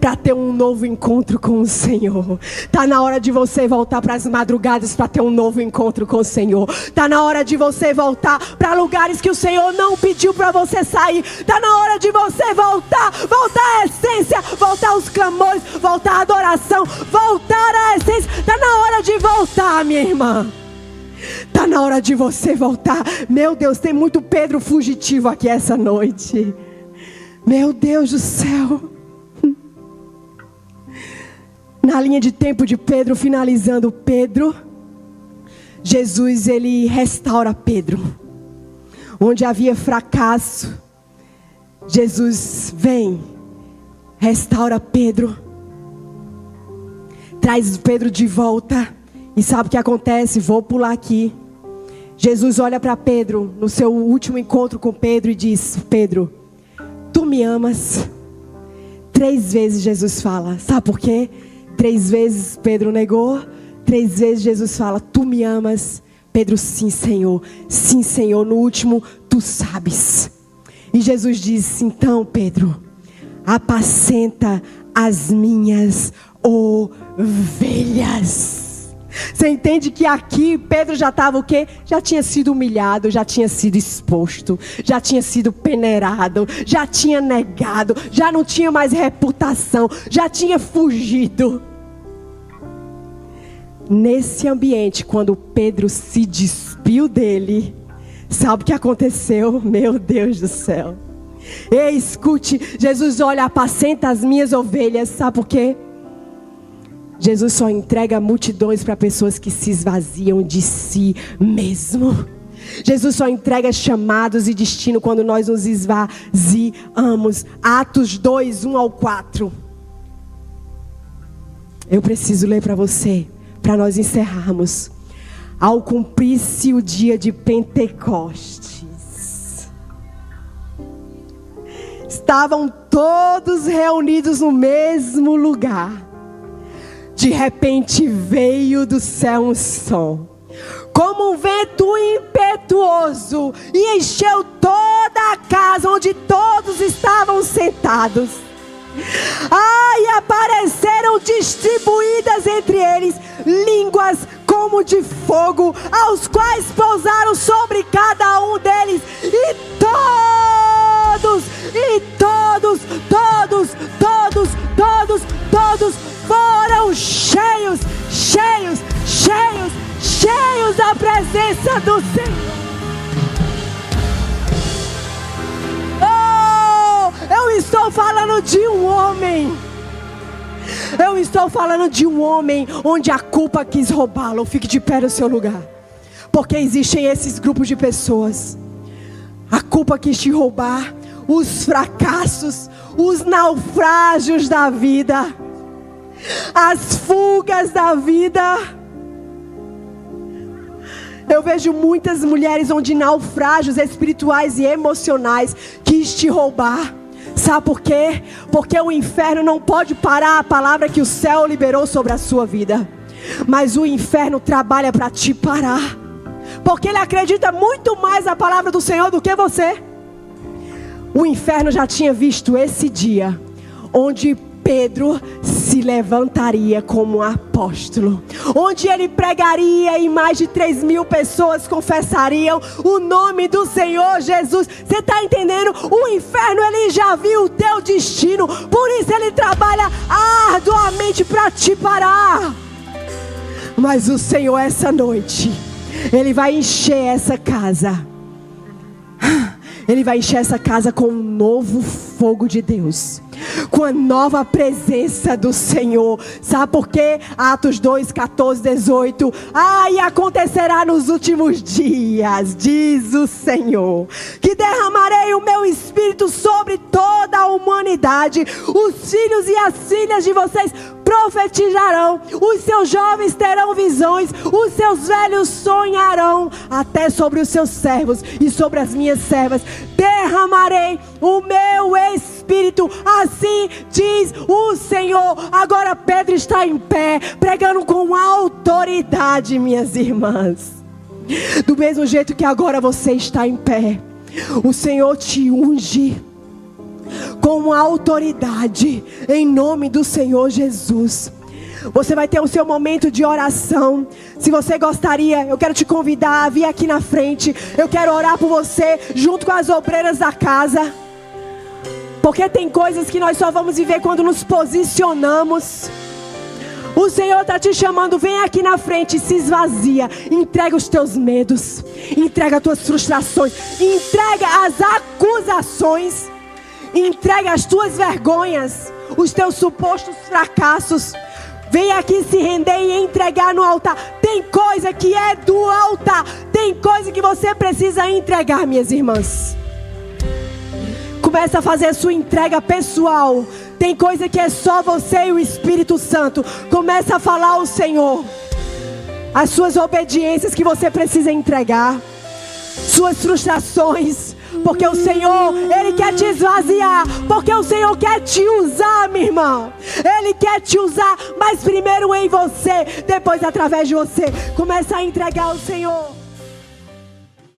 para ter um novo encontro com o Senhor. Está na hora de você voltar para as madrugadas para ter um novo encontro com o Senhor. Está na hora de você voltar para lugares que o Senhor não pediu para você sair. Está na hora de você voltar à essência, voltar aos clamores, voltar à adoração, voltar à essência. Está na hora de voltar, minha irmã. Está na hora de você voltar. Meu Deus, tem muito Pedro fugitivo aqui essa noite. Meu Deus do céu. Na linha de tempo de Pedro, finalizando Pedro, Jesus, ele restaura Pedro. Onde havia fracasso, Jesus vem, restaura Pedro, traz Pedro de volta. E sabe o que acontece? Vou pular aqui. Jesus olha para Pedro, no seu último encontro com Pedro, e diz: Pedro, tu me amas? 3 vezes Jesus fala. Sabe por quê? 3 vezes Pedro negou. 3 vezes Jesus fala: tu me amas? Pedro: sim, Senhor. Sim, Senhor. No último: tu sabes. E Jesus diz: então, Pedro, apacenta as minhas ovelhas. Você entende que aqui Pedro já estava o quê? Já tinha sido humilhado, já tinha sido exposto, já tinha sido peneirado, já tinha negado, já não tinha mais reputação, já tinha fugido. Nesse ambiente, quando Pedro se despiu dele, sabe o que aconteceu? Meu Deus do céu. Ei, escute, Jesus olha: apacenta as minhas ovelhas. Sabe por quê? Jesus só entrega multidões para pessoas que se esvaziam de si mesmo. Jesus só entrega chamados e destino quando nós nos esvaziamos. Atos 2, 1-4. Eu preciso ler para você, para nós encerrarmos. Ao cumprir-se o dia de Pentecostes, estavam todos reunidos no mesmo lugar. De repente veio do céu um som, como um vento impetuoso, e encheu toda a casa onde todos estavam sentados. E apareceram distribuídas entre eles línguas como de fogo, aos quais pousaram sobre cada um deles. E todos foram cheios da presença do Senhor. Eu estou falando de um homem. Eu estou falando de um homem onde a culpa quis roubá-lo. Fique de pé no seu lugar, porque existem esses grupos de pessoas. A culpa quis te roubar. Os fracassos, os naufrágios da vida, as fugas da vida. Eu vejo muitas mulheres onde naufrágios espirituais e emocionais quis te roubar. Sabe por quê? Porque o inferno não pode parar a palavra que o céu liberou sobre a sua vida. Mas o inferno trabalha para te parar, porque ele acredita muito mais na palavra do Senhor do que você. O inferno já tinha visto esse dia onde Pedro se levantaria como um apóstolo, onde ele pregaria e mais de 3.000 pessoas confessariam o nome do Senhor Jesus. Você está entendendo? O inferno, ele já viu o teu destino, por isso ele trabalha arduamente para te parar. Mas o Senhor, essa noite, ele vai encher essa casa. Ele vai encher essa casa com um novo fogo de Deus, com a nova presença do Senhor. Sabe por quê? Atos 2, 14, 18. E acontecerá nos últimos dias, diz o Senhor, que derramarei o meu Espírito sobre toda a humanidade. Os filhos e as filhas de vocês profetizarão, os seus jovens terão visões, os seus velhos sonharão. Até sobre os seus servos e sobre as minhas servas derramarei o meu Espírito, assim diz o Senhor. Agora Pedro está em pé, pregando com autoridade, minhas irmãs. Do mesmo jeito que agora você está em pé, o Senhor te unge com autoridade, em nome do Senhor Jesus. Você vai ter o seu momento de oração. Se você gostaria, eu quero te convidar a vir aqui na frente. Eu quero orar por você, junto com as obreiras da casa, porque tem coisas que nós só vamos viver quando nos posicionamos. O Senhor está te chamando, vem aqui na frente, se esvazia, entrega os teus medos, entrega as tuas frustrações, entrega as acusações, entrega as tuas vergonhas, os teus supostos fracassos. Vem aqui se render e entregar no altar. Tem coisa que é do altar, tem coisa que você precisa entregar, minhas irmãs. Começa a fazer a sua entrega pessoal. Tem coisa que é só você e o Espírito Santo. Começa a falar ao Senhor as suas obediências que você precisa entregar, suas frustrações, porque o Senhor, Ele quer te esvaziar, porque o Senhor quer te usar, minha irmã. Ele quer te usar, mas primeiro em você, depois através de você. Começa a entregar ao Senhor.